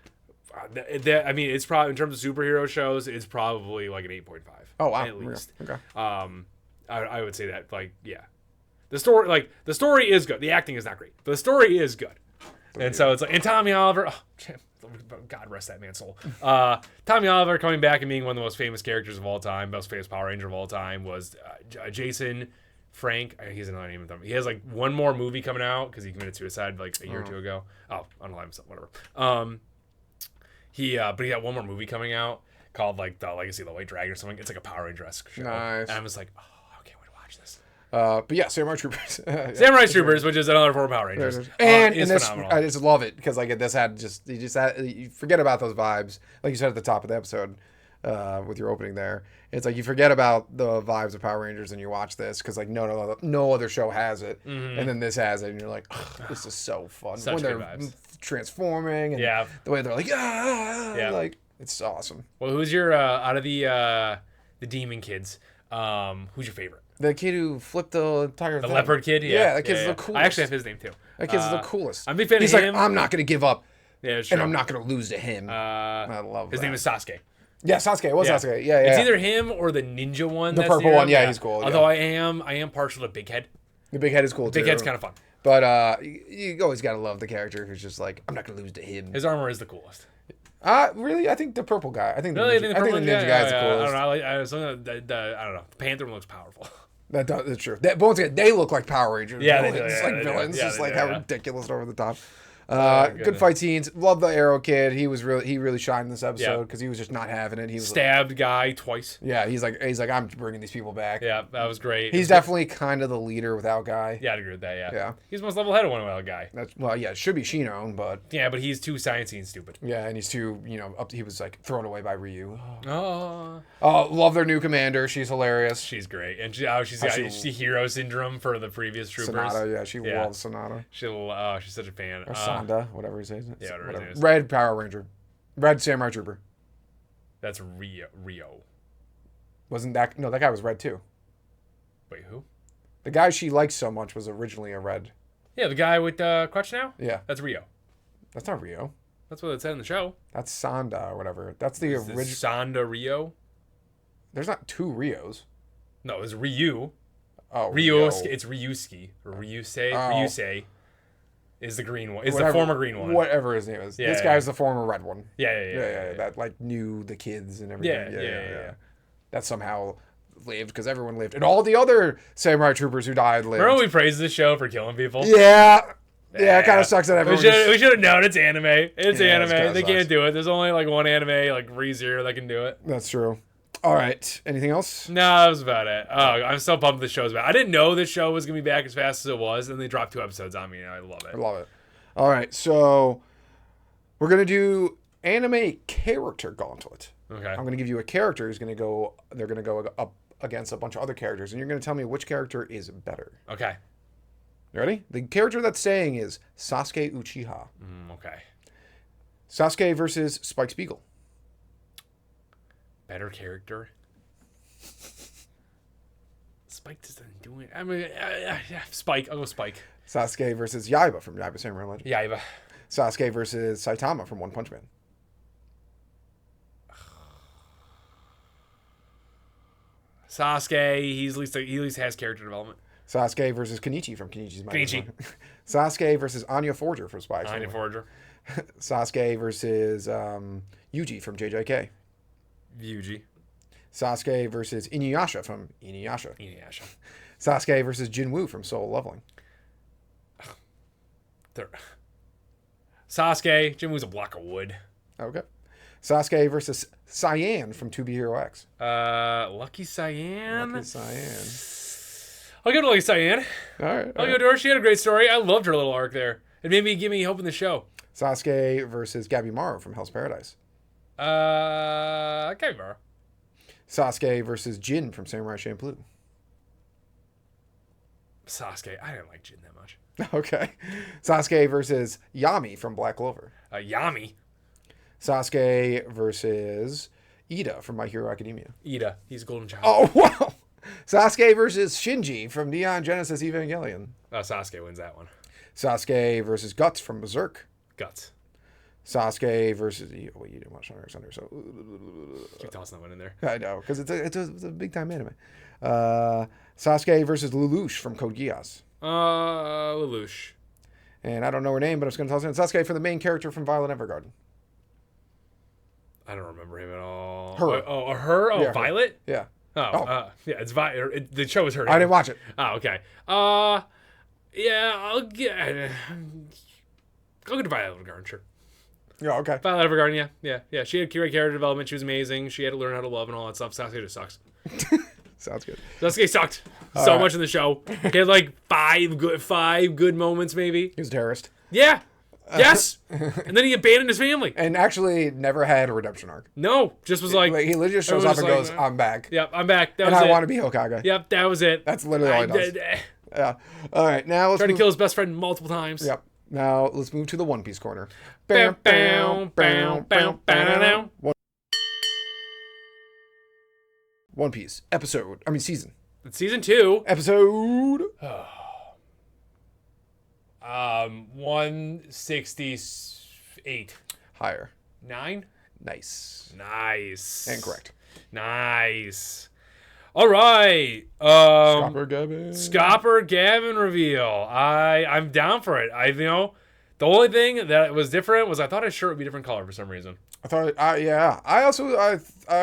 I mean, it's probably in terms of superhero shows, it's probably like an 8.5. Oh wow, at least. Okay. I would say that the story is good. The acting is not great, but the story is good. And so it's like, and Tommy Oliver, God rest that man's soul. Tommy Oliver coming back and being one of the most famous characters of all time, most famous Power Ranger of all time was Jason Frank. He's another name of them. He has like one more movie coming out because he committed suicide like a year or two ago. Oh, unalive himself, whatever. But he got one more movie coming out called like The Legacy of the White Dragon or something. It's like a Power Ranger-esque show. Nice. And I was like, oh, I can't wait to watch this. But yeah, Samurai Troopers. Samurai Troopers, which is another form of Power Rangers, and is this, phenomenal. I just love it because like this had you forget about those vibes, like you said at the top of the episode, with your opening there. It's like you forget about the vibes of Power Rangers and you watch this because like no other show has it, and then this has it, and you're like, this is so fun Such when good they're vibes. transforming and the way they're like, like it's awesome. Well, who's your out of the Demon kids? Who's your favorite? The kid who flipped the entire thing. Leopard kid? Yeah, that kid's the coolest. I actually have his name too. That kid's the coolest. I'm a big fan He's of him. like, I'm not going to give up. Yeah, it's true. And I'm not going to lose to him. I love his that. name is Sasuke. Yeah, Sasuke. It was Sasuke. Yeah. It's either him or the ninja one. The purple one. Yeah, he's cool. Although I am partial to Big Head. The Big Head is cool too. Big Head's kind of fun. But you always got to love the character who's just like, I'm not going to lose to him. His armor is the coolest. Really? I think the purple guy. I think the really? ninja, I think the ninja guy is the coolest. I don't know. I don't know. The Panther looks powerful. That's true. But once again, they look like Power Rangers. Yeah, villains. they do. It's like villains. Just like how ridiculous and over the top. Good fight scenes. Love the Arrow kid. He really shined in this episode because he was just not having it. He was stabbed guy twice. Yeah, he's like I'm bringing these people back. Yeah, that was great. He's definitely kind of the leader without Guy. Yeah, I'd agree with that. Yeah. He's the most level-headed one without Guy. It should be Shinon, but but he's too sciencey and stupid. Yeah, and he's too he was like thrown away by Ryu. Oh, love their new commander. She's hilarious. She's great, and she's got hero syndrome for the previous troopers. Sonata, she loves Sonata. She's such a fan. Or Sonda, whatever he says. Yeah, whatever it is. Red Power Ranger. Red Samurai Trooper. That's Rio. Wasn't that... No, that guy was red too. Wait, who? The guy she likes so much was originally a red. Yeah, the guy with crutch now? Yeah. That's Rio. That's not Rio. That's what it said in the show. That's Sonda or whatever. That's the original... Sonda Rio? There's not two Rios. No, it's Ryu. Oh, Rio. It's Ryusuke. Or Ryusei. Ryusei is the green one. Is the former green one. Whatever his name is. Yeah, this guy's the former red one. Yeah. That like knew the kids and everything. Yeah. That somehow lived because everyone lived. And all the other samurai troopers who died lived. Remember we praised this show for killing people? Yeah. Yeah, it kind of sucks that everyone. We should have known it's anime. It's anime. They can't do it. There's only like one anime, like ReZero, that can do it. That's true. All right. Anything else? No, that was about it. Oh, I'm so pumped this show's back. I didn't know this show was going to be back as fast as it was, and they dropped 2 episodes on me, and I love it. I love it. All right. So we're going to do anime character gauntlet. Okay. I'm going to give you a character who's going to go, they're going to go up against a bunch of other characters, and you're going to tell me which character is better. Okay. You ready? The character that's saying is Sasuke Uchiha. Okay. Sasuke versus Spike Spiegel. Better character. Spike doesn't do it. I mean, yeah, Spike. I'll go Spike. Sasuke versus Yaiba from Yaiba Samurai Legend. Yaiba. Sasuke versus Saitama from One Punch Man. Sasuke. He at least has character development. Sasuke versus Kenichi from Kenichi's Mind. Kenichi. Sasuke versus Anya Forger from Spy X Anya Family. Forger. Sasuke versus Yuji from JJK. Yuji. Sasuke versus Inuyasha from Inuyasha. Inuyasha. Sasuke versus Jinwoo from Soul Leveling. Sasuke. Jinwoo's a block of wood. Okay. Sasuke versus Cyan from 2B Hero X. Lucky Cyan. Lucky Cyan. I'll go to Lucky Cyan. All right. I'll go to her. She had a great story. I loved her little arc there. It made me give me hope in the show. Sasuke versus Gabimaru from Hell's Paradise. Gabimaru. Sasuke versus Jin from Samurai Champloo. Sasuke. I didn't like Jin that much. Okay. Sasuke versus Yami from Black Clover. Yami. Sasuke versus Ida from My Hero Academia. Ida. He's a golden child. Oh, wow. Sasuke versus Shinji from Neon Genesis Evangelion. Sasuke wins that one. Sasuke versus Guts from Berserk. Guts. Sasuke versus... Wait, you didn't watch Hunter x Hunter, so... Keep tossing that one in there. I know, because it's a big-time anime. Sasuke versus Lelouch from Code Geass. Lelouch. And I don't know her name, but I was going to toss in Sasuke for the main character from Violet Evergarden. I don't remember him at all. Her. Her? Oh, Yeah, her. Violet? Yeah. Yeah, it's Violet. The show is her. I didn't watch it. Oh, okay. Yeah, I'll go to Violet Evergarden, sure. Yeah, okay. Violet Evergarden, yeah. She had great character development. She was amazing. She had to learn how to love and all that stuff. Sasuke just sucks. Sounds good. Sasuke sucked so much in the show. He had like five good moments, maybe. He was a terrorist. Yeah. Yes. And then he abandoned his family. And actually never had a redemption arc. No, just was like... He literally just shows up and goes, I'm back. Yep, I'm back. That and was I it. want to be Hokage. Yep, that was it. That's literally all he does. Yeah. All right, now let's Tried to kill his best friend multiple times. Yep. Now let's move to the One Piece corner. Bow, bow, bow, bow, bow. One Piece season. It's season 2. Episode 168. higher. 9? Nice. And correct. Nice. All right. Scopper Gavin reveal. I'm down for it. The only thing that was different was I thought his shirt would be a different color for some reason. I thought, I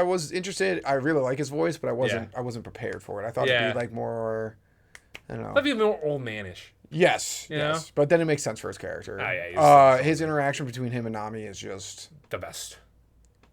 was interested. I really like his voice, but I wasn't prepared for it. I thought it'd be like more, I don't know. That'd be more old manish. Yes, You yes. But then it makes sense for his character. His interaction between him and Nami is just the best.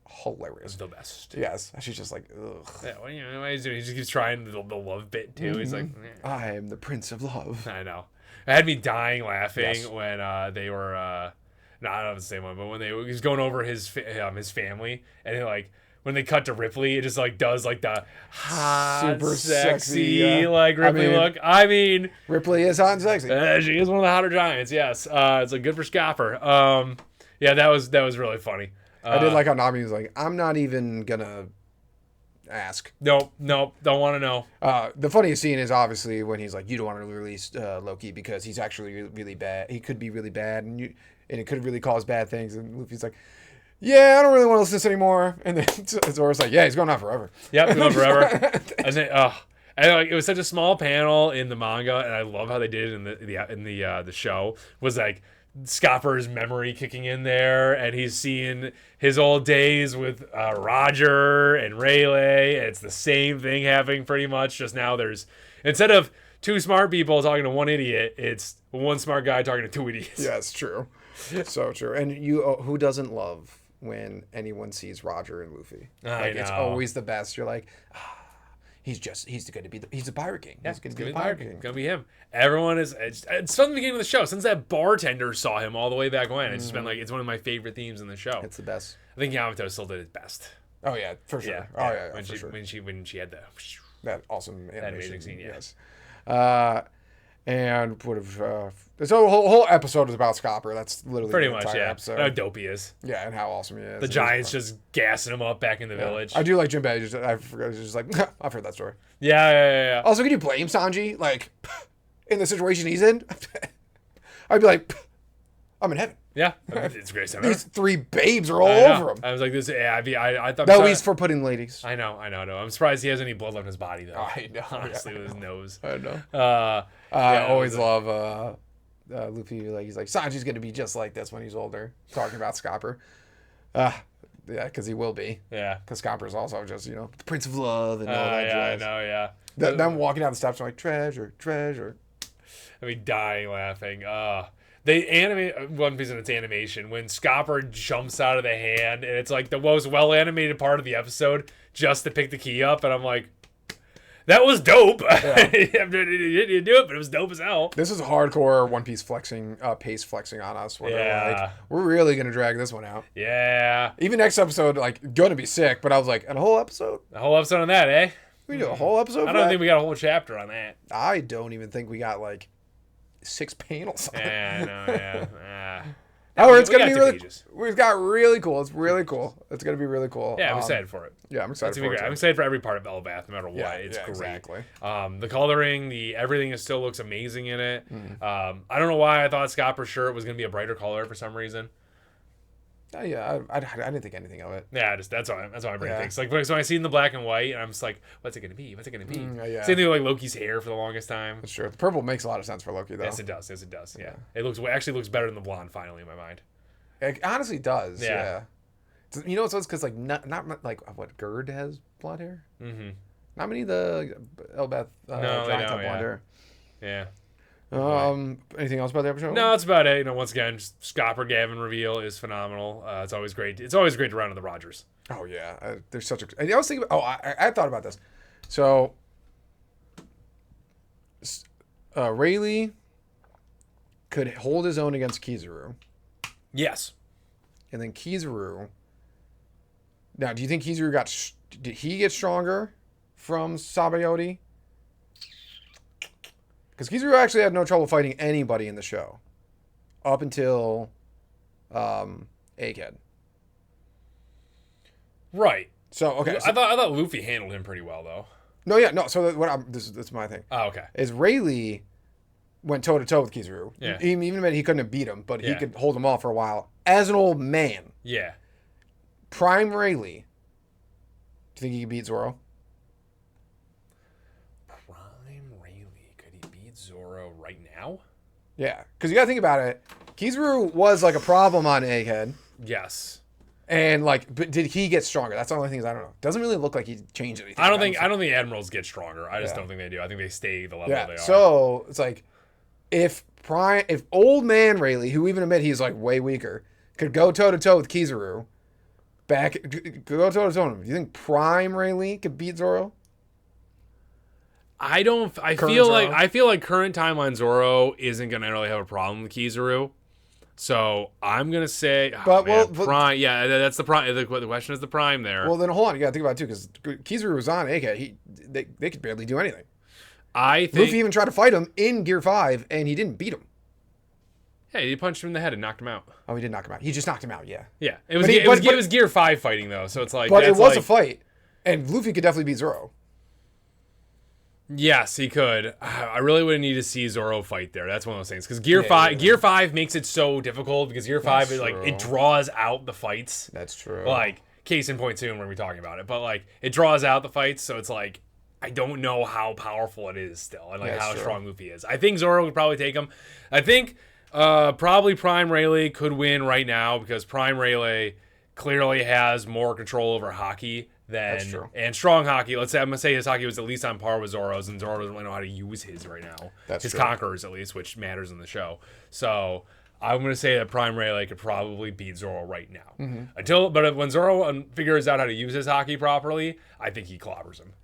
Hilarious. The best. Yes. She's just like, ugh. Yeah, what he's doing? He just keeps trying the love bit too. He's like, I am the Prince of Love. I know. It had me dying laughing Yes. when they were no, I don't know if it's the same one, but when he was going over his family, and then like when they cut to Ripley, it just like does like the hot, Super sexy yeah. like Ripley look. I mean, Ripley is hot and sexy. she is one of the hotter giants. Yes, it's like good for Scopper. Yeah, that was really funny. I did like how Nami was like, I'm not even gonna ask. Nope, don't want to know. The funniest scene is obviously when he's like, you don't want to release Loki because he's actually really bad. He could be really bad, and it could really cause bad things. And Luffy's like, yeah, I don't really want to listen to this anymore. And then Zoro's like, yeah, he's going on forever. Yep, going on forever. And then, and like it was such a small panel in the manga, and I love how they did it in the show. Was like Scopper's memory kicking in there, and he's seeing his old days with Roger and Rayleigh, and it's the same thing happening pretty much. Just now, there's instead of two smart people talking to one idiot, it's one smart guy talking to two idiots. Yeah, it's true. So true. And who doesn't love when anyone sees Roger and Luffy? I know. It's always the best. You're like, he's a pirate king. Yeah, he's gonna be the pirate king. It's gonna be him. Everyone is. It's from the beginning of the show. Since that bartender saw him all the way back when, it's just been like it's one of my favorite themes in the show. It's the best. I think Yamato still did his best. Oh yeah, for sure. Yeah, oh yeah, when for sure. When she had that awesome animation. that amazing scene. Yeah. Yes. And would have this whole episode is about Scopper. That's literally Pretty the much, entire yeah. episode. How dope he is. Yeah, and how awesome he is. The Giants just gassing him up back in the village. I do like Jim Bay. I forgot. He's just like, I've heard that story. Yeah. Also, can you blame Sanji? Like, in the situation he's in? I'd be like, I'm in heaven. Yeah, it's great. These 3 babes are all over him. I was like, this. Yeah, I thought. No, he's for putting ladies. I know. I'm surprised he has any blood left in his body, though. I know. Honestly, with his nose. I know. Yeah, I always love Luffy. Like, he's like, Sanji's going to be just like this when he's older. Talking about Scopper. Yeah, because he will be. Yeah. Because Scopper's also just, the Prince of Love and all that Yeah, jazz. I know, yeah. Them walking down the steps are like, treasure, treasure. I mean, dying laughing. They animate One Piece in its animation when Scopper jumps out of the hand, and it's like the most well animated part of the episode just to pick the key up, and I'm like, that was dope. Yeah. You didn't do it, but it was dope as hell. This is hardcore One Piece flexing, pace flexing on us. Where they're like, we're really gonna drag this one out. Yeah. Even next episode, like, gonna be sick. But I was like, a whole episode? A whole episode on that, eh? We do a whole episode? I don't think we got a whole chapter on that. I don't even think we got like 6 panels. Yeah, no, yeah. However, it's gonna be really. Pages. We've got really cool. It's really cool. It's gonna be really cool. Yeah, I'm excited for it. Yeah, I'm excited It's for gonna be it. great. I'm excited for every part of Elbath, no matter what. Yeah, It's great. Exactly. The coloring, everything still looks amazing in it. I don't know why I thought Scopper's shirt was gonna be a brighter color for some reason. Yeah, I didn't think anything of it. Yeah, that's why I bring things. Like, so I see it in the black and white, and I'm just like, what's it gonna be? What's it gonna be? Yeah. Same thing with like Loki's hair for the longest time. That's true. The purple makes a lot of sense for Loki, though. Yes, it does. Yeah, it actually looks better than the blonde finally in my mind. It honestly does. Yeah. You know, it's because like not like what Gerd has blonde hair. Mm-hmm. Not many of the Elbath giants have blonde hair. Yeah. Anything else about the episode? No, that's about it. Once again, Scopper Gavin reveal is phenomenal. It's always great. It's always great to run into the Rogers. Oh yeah, there's such a. And I was thinking. I thought about this. So, Rayleigh could hold his own against Kizaru. Yes. And then Kizaru. Now, do you think Kizaru did he get stronger from Sabayoti? Because Kizaru actually had no trouble fighting anybody in the show. Up until Egghead. Right. So, okay. I thought Luffy handled him pretty well, though. No, yeah, no. So, this is my thing. Oh, okay. Is Rayleigh went toe-to-toe with Kizaru. Yeah. Even though he couldn't have beat him, but he could hold him off for a while. As an old man. Yeah. Prime Rayleigh. Do you think he could beat Zoro? Prime Rayleigh. Could he beat Zoro right now? Yeah. Because you got to think about it. Kizaru was like a problem on Egghead. Yes. And but did he get stronger? That's the only thing I don't know. Doesn't really look like he changed anything. I don't think admirals get stronger. I just don't think they do. I think they stay the level they are. So it's like if old man Rayleigh, who even admit he's like way weaker, could go toe to toe with Kizaru, go toe to toe with him. Do you think Prime Rayleigh could beat Zoro? I feel like current timeline Zoro isn't gonna really have a problem with Kizaru. So I'm gonna say, Prime. Yeah, that's the Prime. The question is the Prime there. Well, then hold on. You gotta think about it too, because Kizaru was on Egghead. They could barely do anything. I think Luffy even tried to fight him in Gear 5, and he didn't beat him. Hey, he punched him in the head and knocked him out. Oh, he did knock him out. He just knocked him out. Yeah. Yeah, it was Gear 5 fighting though, so it's like. But it was a fight, and Luffy could definitely beat Zoro. Yes, he could. I really would need to see Zoro fight there. That's one of those things because Gear 5 makes it so difficult because Gear 5 is like it draws out the fights. That's true. Like case in point soon when we're talking about it, but like it draws out the fights, so it's like I don't know how powerful it is still and like how strong Luffy is. I think Zoro would probably take him. I think probably Prime Rayleigh could win right now because Prime Rayleigh clearly has more control over Haki and strong Haki. Let's say I'm gonna say his Haki was at least on par with Zoro's, and Zoro doesn't really know how to use his right now. That's his true. Conquerors at least, which matters in the show. So I'm gonna say that Prime Rayleigh could probably beat Zoro right now. But when Zoro figures out how to use his Haki properly, I think he clobbers him.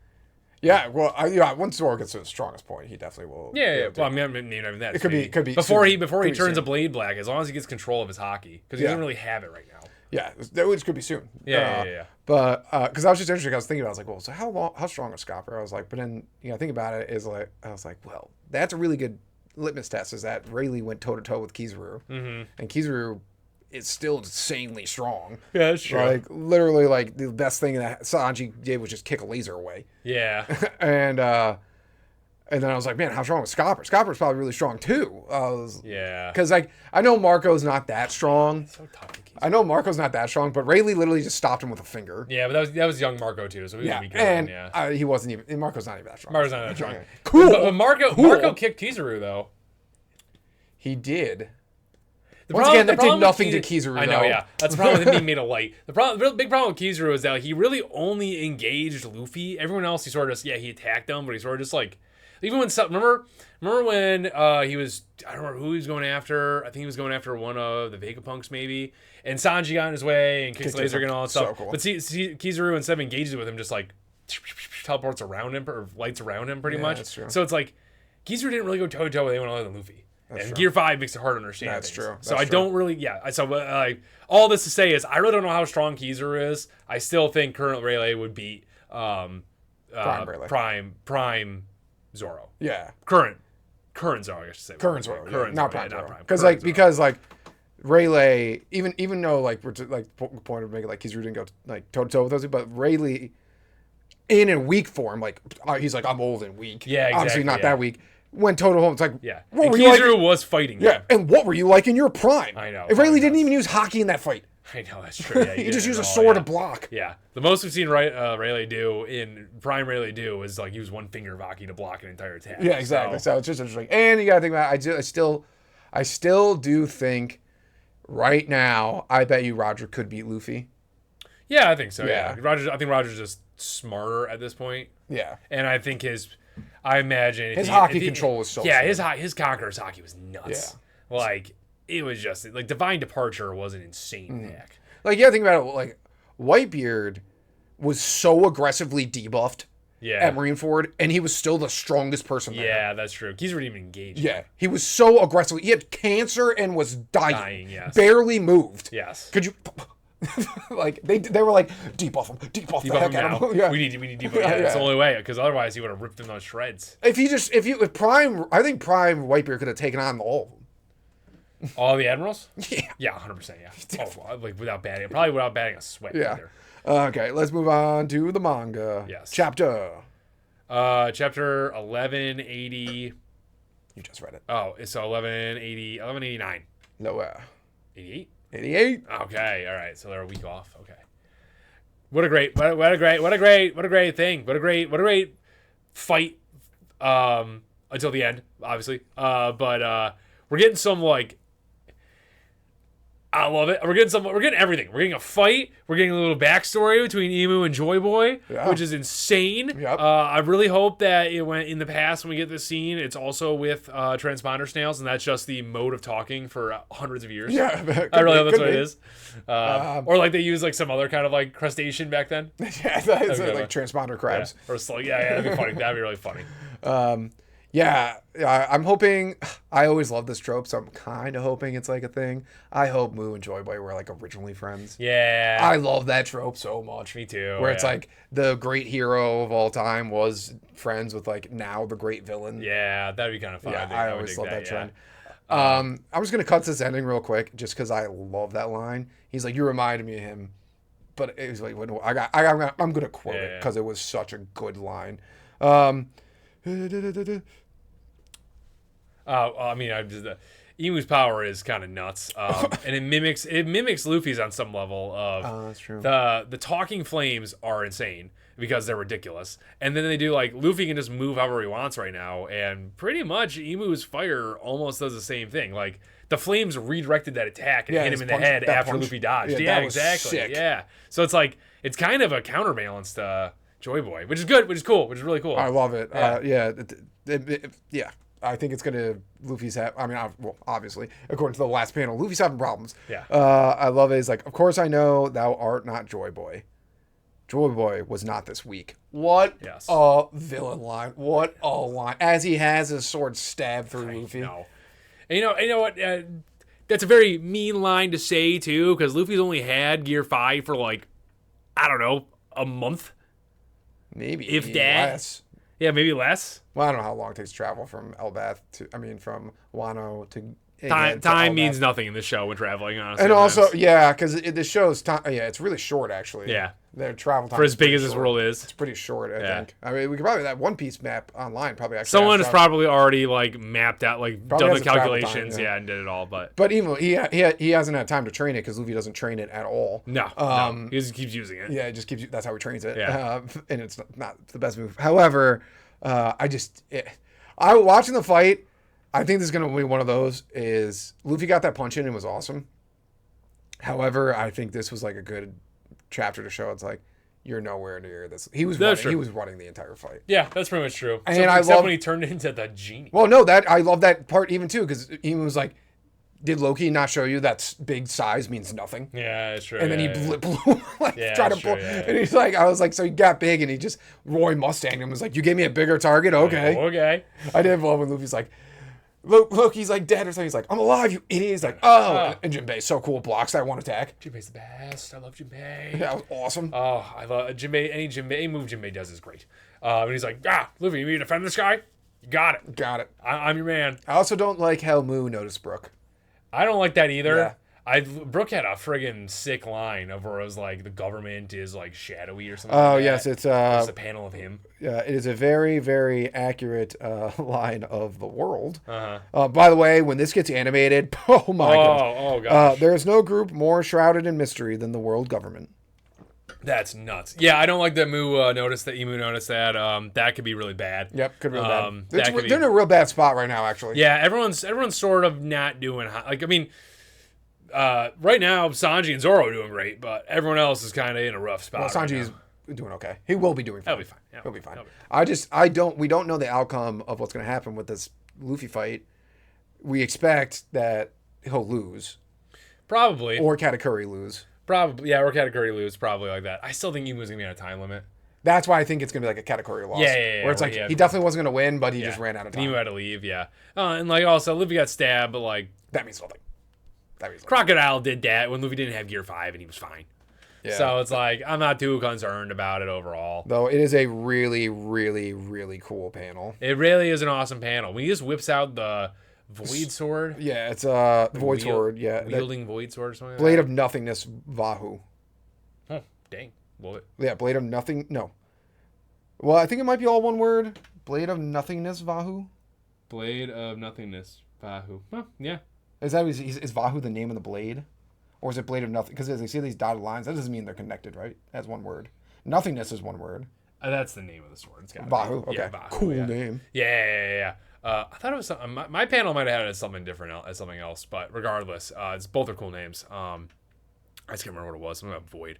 Yeah, well, once Zoro gets to his strongest point, he definitely will. Yeah. Well, I mean, even that. It could be before soon. he turns a blade black. As long as he gets control of his Haki, because he doesn't really have it right now. Yeah, that could be soon. Yeah. But because I was just interested, I was thinking about, I was like, well, so how strong is Scopper? I was like, but then think about it is like, I was like, well, that's a really good litmus test is that Rayleigh went toe to toe with Kizaru, and Kizaru is still insanely strong. Yeah, that's true. Like literally, like the best thing that Sanji did was just kick a laser away. Yeah. And then I was like, man, how strong was Scopper? Scopper's probably really strong too. Yeah. Because like I know Marco's not that strong. So tough to keep. I know Marco's not that strong, but Rayleigh literally just stopped him with a finger. Yeah, but that was young Marco too, so he Yeah, would be good. and Yeah. he wasn't even. Marco's not even that strong. Marco's not that strong. Cool. But Marco kicked Kizaru though. He did. The Once problem- again, the that did problem with nothing to Kizaru. I know, though. yeah. That's the problem with him being made of light. The real big problem with Kizaru is that he really only engaged Luffy. Everyone else, he sort of just, he attacked them, but he sort of just like, even when remember when he was, I don't remember who he was going after. I think he was going after one of the Vegapunks maybe, and Sanji got in his way and kicks laser and all that stuff. So cool. But see, Kizaru instead of engages with him, just like teleports around him or lights around him pretty much. That's true. So it's like Kizaru didn't really go toe to toe with anyone other than Luffy. That's And true. Gear 5 makes it hard to understand. That's things. true. So That's I don't really, So all this to say is, I really don't know how strong Kizaru is. I still think current Rayleigh would beat Prime Rayleigh. Prime Zoro. Yeah. Current Zoro, I should say. Current Zoro, Current not Zoro, Prime yeah, Zoro. not Prime. Because Current Zoro. because Rayleigh, even though like we're to, like point of making like Kizaru didn't go like toe to toe with those, but Rayleigh in a weak form, like he's like I'm old and weak. Yeah, exactly, Obviously not yeah. that weak. Went toe to toe. It's like Yeah. What And were you like? Kizaru was fighting Yeah, him. and what were you like in your prime? I know. If Rayleigh Probably didn't nuts. even use hockey in that fight, I know, that's true. Yeah, he did just it used a all, sword yeah. to block. Yeah. The most we've seen Rayleigh do in Prime Rayleigh do is like use one finger of Aki to block an entire attack. Yeah, exactly. So, So it's just interesting. And you gotta think about it, I still do think right now, I bet you Roger could beat Luffy. yeah, I think so. Yeah. Yeah. I think Roger's just smarter at this point. Yeah. And I think I imagine His hockey control was so yeah, smooth. his Conqueror's hockey was nuts. Yeah. Like it was just like Divine Departure was an insane attack. Like, yeah, think about it. Like, Whitebeard was so aggressively debuffed Yeah. at Marineford, and he was still the strongest person there. Yeah, that's true. Kizaru didn't even engage. Yeah. He was so aggressively. He had cancer and was dying. Dying, yes. Barely moved. Yes. Could you. like, they were like, debuff him. Debuff the Debuff heck him out now. of him. Yeah. We need debuff. Yeah, that's the only way, because otherwise he would have ripped him those shreds. If Prime, I think Prime Whitebeard could have taken on all of them. All the admirals? Yeah. Yeah, 100%. Yeah. Oh, like without batting a sweat. Yeah. Either. Okay, let's move on to the manga. Yes. Chapter. Chapter 1180. You just read it. Oh, it's 1189. Lower. 88. 88. Okay, all right. So they're a week off. Okay. What a great thing. What a great fight. Until the end, obviously. But we're getting some like. I love it. We're getting everything. We're getting a fight. We're getting a little backstory between Emu and Joy Boy, which is insane. Yep. I really hope that it went in the past when we get this scene. It's also with transponder snails, and that's just the mode of talking for hundreds of years. Yeah, I really hope that's could what be. it is. Or like they use like some other kind of like crustacean back then. Yeah, that's Okay, like transponder crabs. Or like, yeah, that'd be funny. That'd be really funny. Yeah, I'm hoping. I always love this trope, so I'm kind of hoping it's like a thing. I hope Moo and Joy Boy were like originally friends. Yeah. I love that trope so much. Me too. Where it's like the great hero of all time was friends with like now the great villain. Yeah, that'd be kind of fun. Yeah, I always love that yeah. trend. I'm just gonna cut this ending real quick, just because I love that line. He's like, "You reminded me of him," but it was like, I'm gonna quote it because it was such a good line. I mean, Emu's power is kind of nuts, and it mimics Luffy's on some level. That's true. The talking flames are insane because they're ridiculous, and then they do like Luffy can just move however he wants right now, and pretty much Emu's fire almost does the same thing. Like the flames redirected that attack and hit him his in the punch- head that after punch. Luffy dodged. Yeah, Yeah, that was exactly. sick. Yeah, so it's like it's kind of a counterbalance to Joy Boy, which is good, which is cool, which is really cool. I love it. Yeah. Yeah. I think it's gonna. Luffy's have. I mean, well, obviously, according to the last panel, Luffy's having problems. Yeah. I love it. He's like, of course I know thou art not Joy Boy. Joy Boy was not this weak. What a villain line. What a line. As he has his sword stabbed through Luffy. No. And you know what? That's a very mean line to say too, because Luffy's only had Gear 5 for like, I don't know, a month. Maybe If that. less. Yeah, maybe less. Well, I don't know how long it takes to travel from from Wano to Time means nothing in this show when traveling, honestly. And also, yeah, because the show's time. Yeah, it's really short actually. Yeah. Their travel time for as big as short. this world is, it's pretty short. I think. I mean, we could probably that One Piece map online probably actually. Someone has probably already like mapped out, like probably done has the a travel calculations, time, and did it all. But even he hasn't had time to train it because Luffy doesn't train it at all. No, he just keeps using it. Yeah, it just keeps. That's how he trains it. Yeah. And it's not the best move. However, watching the fight. I think this is going to be one of those. Is Luffy got that punch in and was awesome. However, I think this was like a good chapter to show it's like you're nowhere near this. He was running the entire fight. Yeah, that's pretty much true. And except when he turned into the genie. Well, no, I love that part even too because he was like, did Loki not show you that big size means nothing? Yeah, it's true. And then he blew tried to pull, and he's like, I was like, so he got big and he just Roy Mustang him was like, you gave me a bigger target, okay? Okay. I did love when Luffy's like. Look, he's like dead or something. He's like, I'm alive, you idiot. He's like, oh. And Jinbei so cool, blocks that one attack. Jinbei's the best. I love Jinbei. That was awesome. Oh, I love Jinbei. Any move Jinbei does is great. And he's like, Luffy, you need to defend this guy? You got it. Got it. I'm your man. I also don't like how Mu noticed Brook. I don't like that either. Yeah. Brooke had a friggin' sick line of where it was like the government is like shadowy or something. Oh, like yes, that. it's There's a panel of him. Yeah, it is a very, very accurate line of the world. Uh-huh. By the way, when this gets animated, oh my goodness. Oh gosh. There is no group more shrouded in mystery than the world government. That's nuts. Yeah, I don't like that Emu noticed that. That could be really bad. Yep, could be really bad. They're in a real bad spot right now, actually. Yeah, everyone's sort of not doing like I mean. Right now, Sanji and Zoro are doing great, but everyone else is kind of in a rough spot. Well, Sanji's doing okay. He will be doing fine. He'll be fine. Yeah. He'll be fine. We don't know the outcome of what's going to happen with this Luffy fight. We expect that he'll lose. Probably. Or Katakuri lose. Probably, yeah, or Katakuri lose, probably like that. I still think Emu's going to be on a time limit. That's why I think it's going to be like a Katakuri loss. Yeah. Where it's like, he definitely wasn't going to win, but he just ran out of time. Emu had to leave, yeah. And like also, Luffy got stabbed, but like... That means nothing. Crocodile did that when Luffy didn't have Gear 5 and he was fine. Yeah. So it's like, I'm not too concerned about it overall. Though it is a really, really, really cool panel. It really is an awesome panel. When he just whips out the Void Sword. Yeah, it's a Void Sword. Yeah, wielding Void Sword or something. Blade of Nothingness Vahu. Oh, dang. What? Yeah, Blade of Nothing. No. Well, I think it might be all one word. Blade of Nothingness Vahu. Blade of Nothingness Vahu. Huh, yeah. Is Vahu the name of the blade? Or is it Blade of Nothing? Because as you see these dotted lines, that doesn't mean they're connected, right? That's one word. Nothingness is one word. That's the name of the sword. It's got Vahu. Okay. Yeah, Vahu, cool name. Yeah. I thought it was something. My panel might have had it as something different, as something else, but regardless, both are cool names. I just can't remember what it was. Something about Void.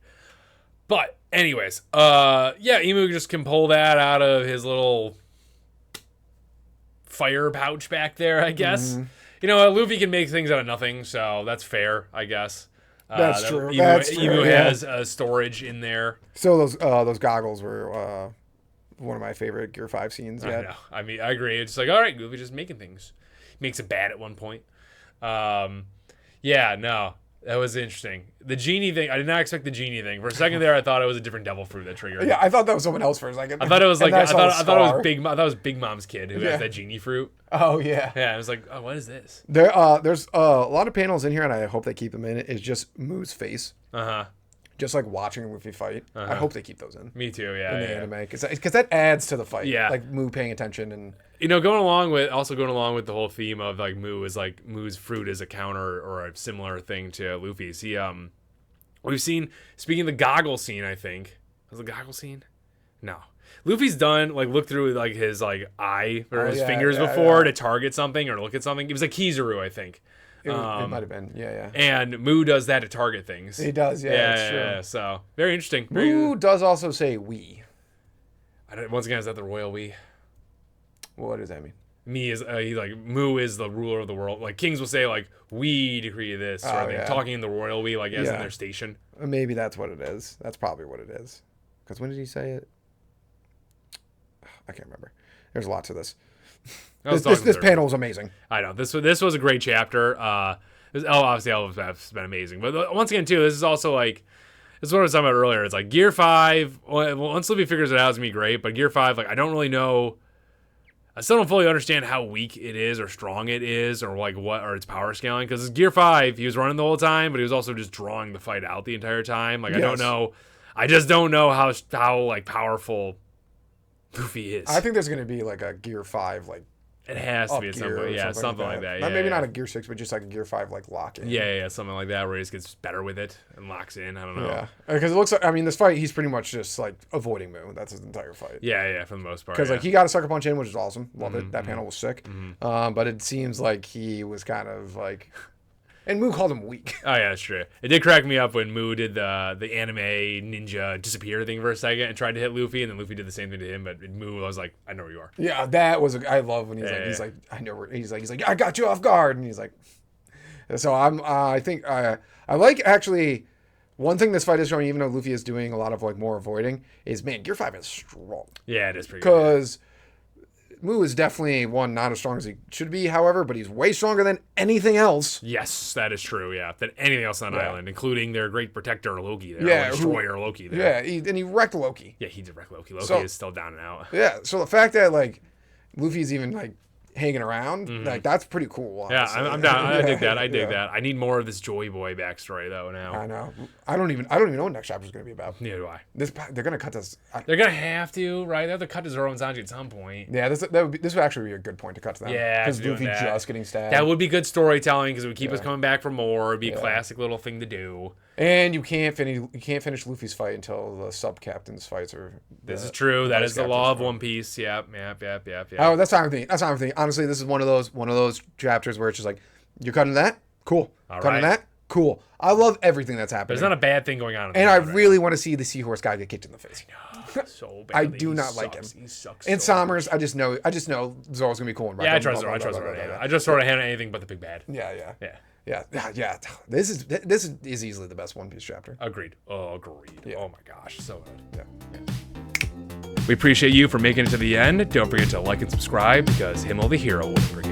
But anyways, Emu just can pull that out of his little fire pouch back there, I guess. Mm-hmm. You know, Luffy can make things out of nothing, so that's fair, I guess. That's true. Emu has storage in there. So those goggles were one of my favorite Gear 5 scenes yet. I know. I mean, I agree. It's like, all right, Luffy just making things. He makes a bat at one point. That was interesting. The genie thing, I did not expect the genie thing. For a second there, I thought it was a different devil fruit that triggered. Yeah, I thought that was someone else for a second. I thought it was like I thought it was Big Mom's kid who has that genie fruit. Oh yeah. Yeah, I was like, oh, what is this? There's a lot of panels in here, and I hope they keep them in. It's just Moo's face. Just like watching Luffy fight. I hope they keep those in. Me too. Yeah. In the anime, because that adds to the fight. Yeah. Like Moo paying attention and. You know, going along with the whole theme of like Moo's fruit is a counter or a similar thing to Luffy's. We've seen, speaking of the goggle scene, I think was the goggle scene. No, Luffy's done like look through like his like eye or his fingers before to target something or look at something. It was like Kizaru, I think. It might have been, yeah. And Moo does that to target things. He does, that's true. Yeah. So very interesting. Moo does also say "we." Once again, is that the royal we? What does that mean? Me is he's like Moo is the ruler of the world. Like kings will say like we decree this or they're talking in the royal we like as in their station. Maybe that's what it is. That's probably what it is. Because when did he say it? I can't remember. There's a lot to this. This panel was amazing. I know this was a great chapter. Obviously all of it's been amazing, but once again too, this is also like is what I was talking about earlier. It's like Gear 5, well, once Luffy figures it out, it's going to be great. But Gear 5, like, I don't really know. I still don't fully understand how weak it is or strong it is or like what or its power scaling. Because Gear 5, he was running the whole time, but he was also just drawing the fight out the entire time. Like, I don't know. I just don't know how like powerful Luffy is. I think there's going to be like a Gear 5 like. It has to be at some point. Yeah, something like that. Yeah, maybe not a Gear 6, but just like a Gear 5 like lock in. Yeah, something like that where he just gets better with it and locks in. I don't know. Yeah, because it looks like, I mean, this fight, he's pretty much just like avoiding Moo. That's his entire fight. Yeah, for the most part. Because like he got a sucker punch in, which is awesome. Love it. That panel was sick. But it seems like he was kind of like, and Moo called him weak. Oh yeah, that's true. It did crack me up when Moo did the anime ninja disappear thing for a second and tried to hit Luffy, and then Luffy did the same thing to him. But Moo, I was like, I know where you are. Yeah, that was. I love when he's like, I know where. He's like, I got you off guard, and he's like, so I think I like actually. One thing this fight is showing, even though Luffy is doing a lot of like more avoiding, is man, Gear 5 is strong. Yeah, it is pretty good. Because Moo is definitely not as strong as he should be, however, but he's way stronger than anything else. Yes, that is true, yeah. Than anything else on the island, including their great protector, Loki there. Or destroyer, Loki there. Yeah, and he wrecked Loki. Yeah, he did wreck Loki. Loki is still down and out. Yeah, so the fact that, like, Luffy's even, like, hanging around, like, that's pretty cool. Honestly. Yeah, I'm down. I dig that. I dig that. I need more of this Joy Boy backstory, though, now. I know. I don't even know what next chapter is going to be about. Neither do I. They're going to cut this. They're going to have to, right? They have to cut to Zoro and Sanji at some point. Yeah, this would actually be a good point to cut to them. Yeah, because Luffy just getting stabbed. That would be good storytelling because it would keep us coming back for more. It'd be a classic little thing to do. And you can't finish Luffy's fight until the sub captain's fights are. This is true. That is the law of One Piece. Yep. Oh, that's how I'm thinking. Honestly, this is one of those chapters where it's just like, you're cutting that, cool. Cutting that, cool. I love everything that's happening. There's not a bad thing going on. And I really want to see the seahorse guy get kicked in the face. I know, so bad. I do not like him. He sucks. And Sommers, I just know Zoro's gonna be cool. Yeah, I trust Zoro. I just sort of hand anything but the big bad. Yeah. This is easily the best One Piece chapter. Agreed. Oh my gosh, so good. Yeah. We appreciate you for making it to the end. Don't forget to like and subscribe because Himmel the Hero will bring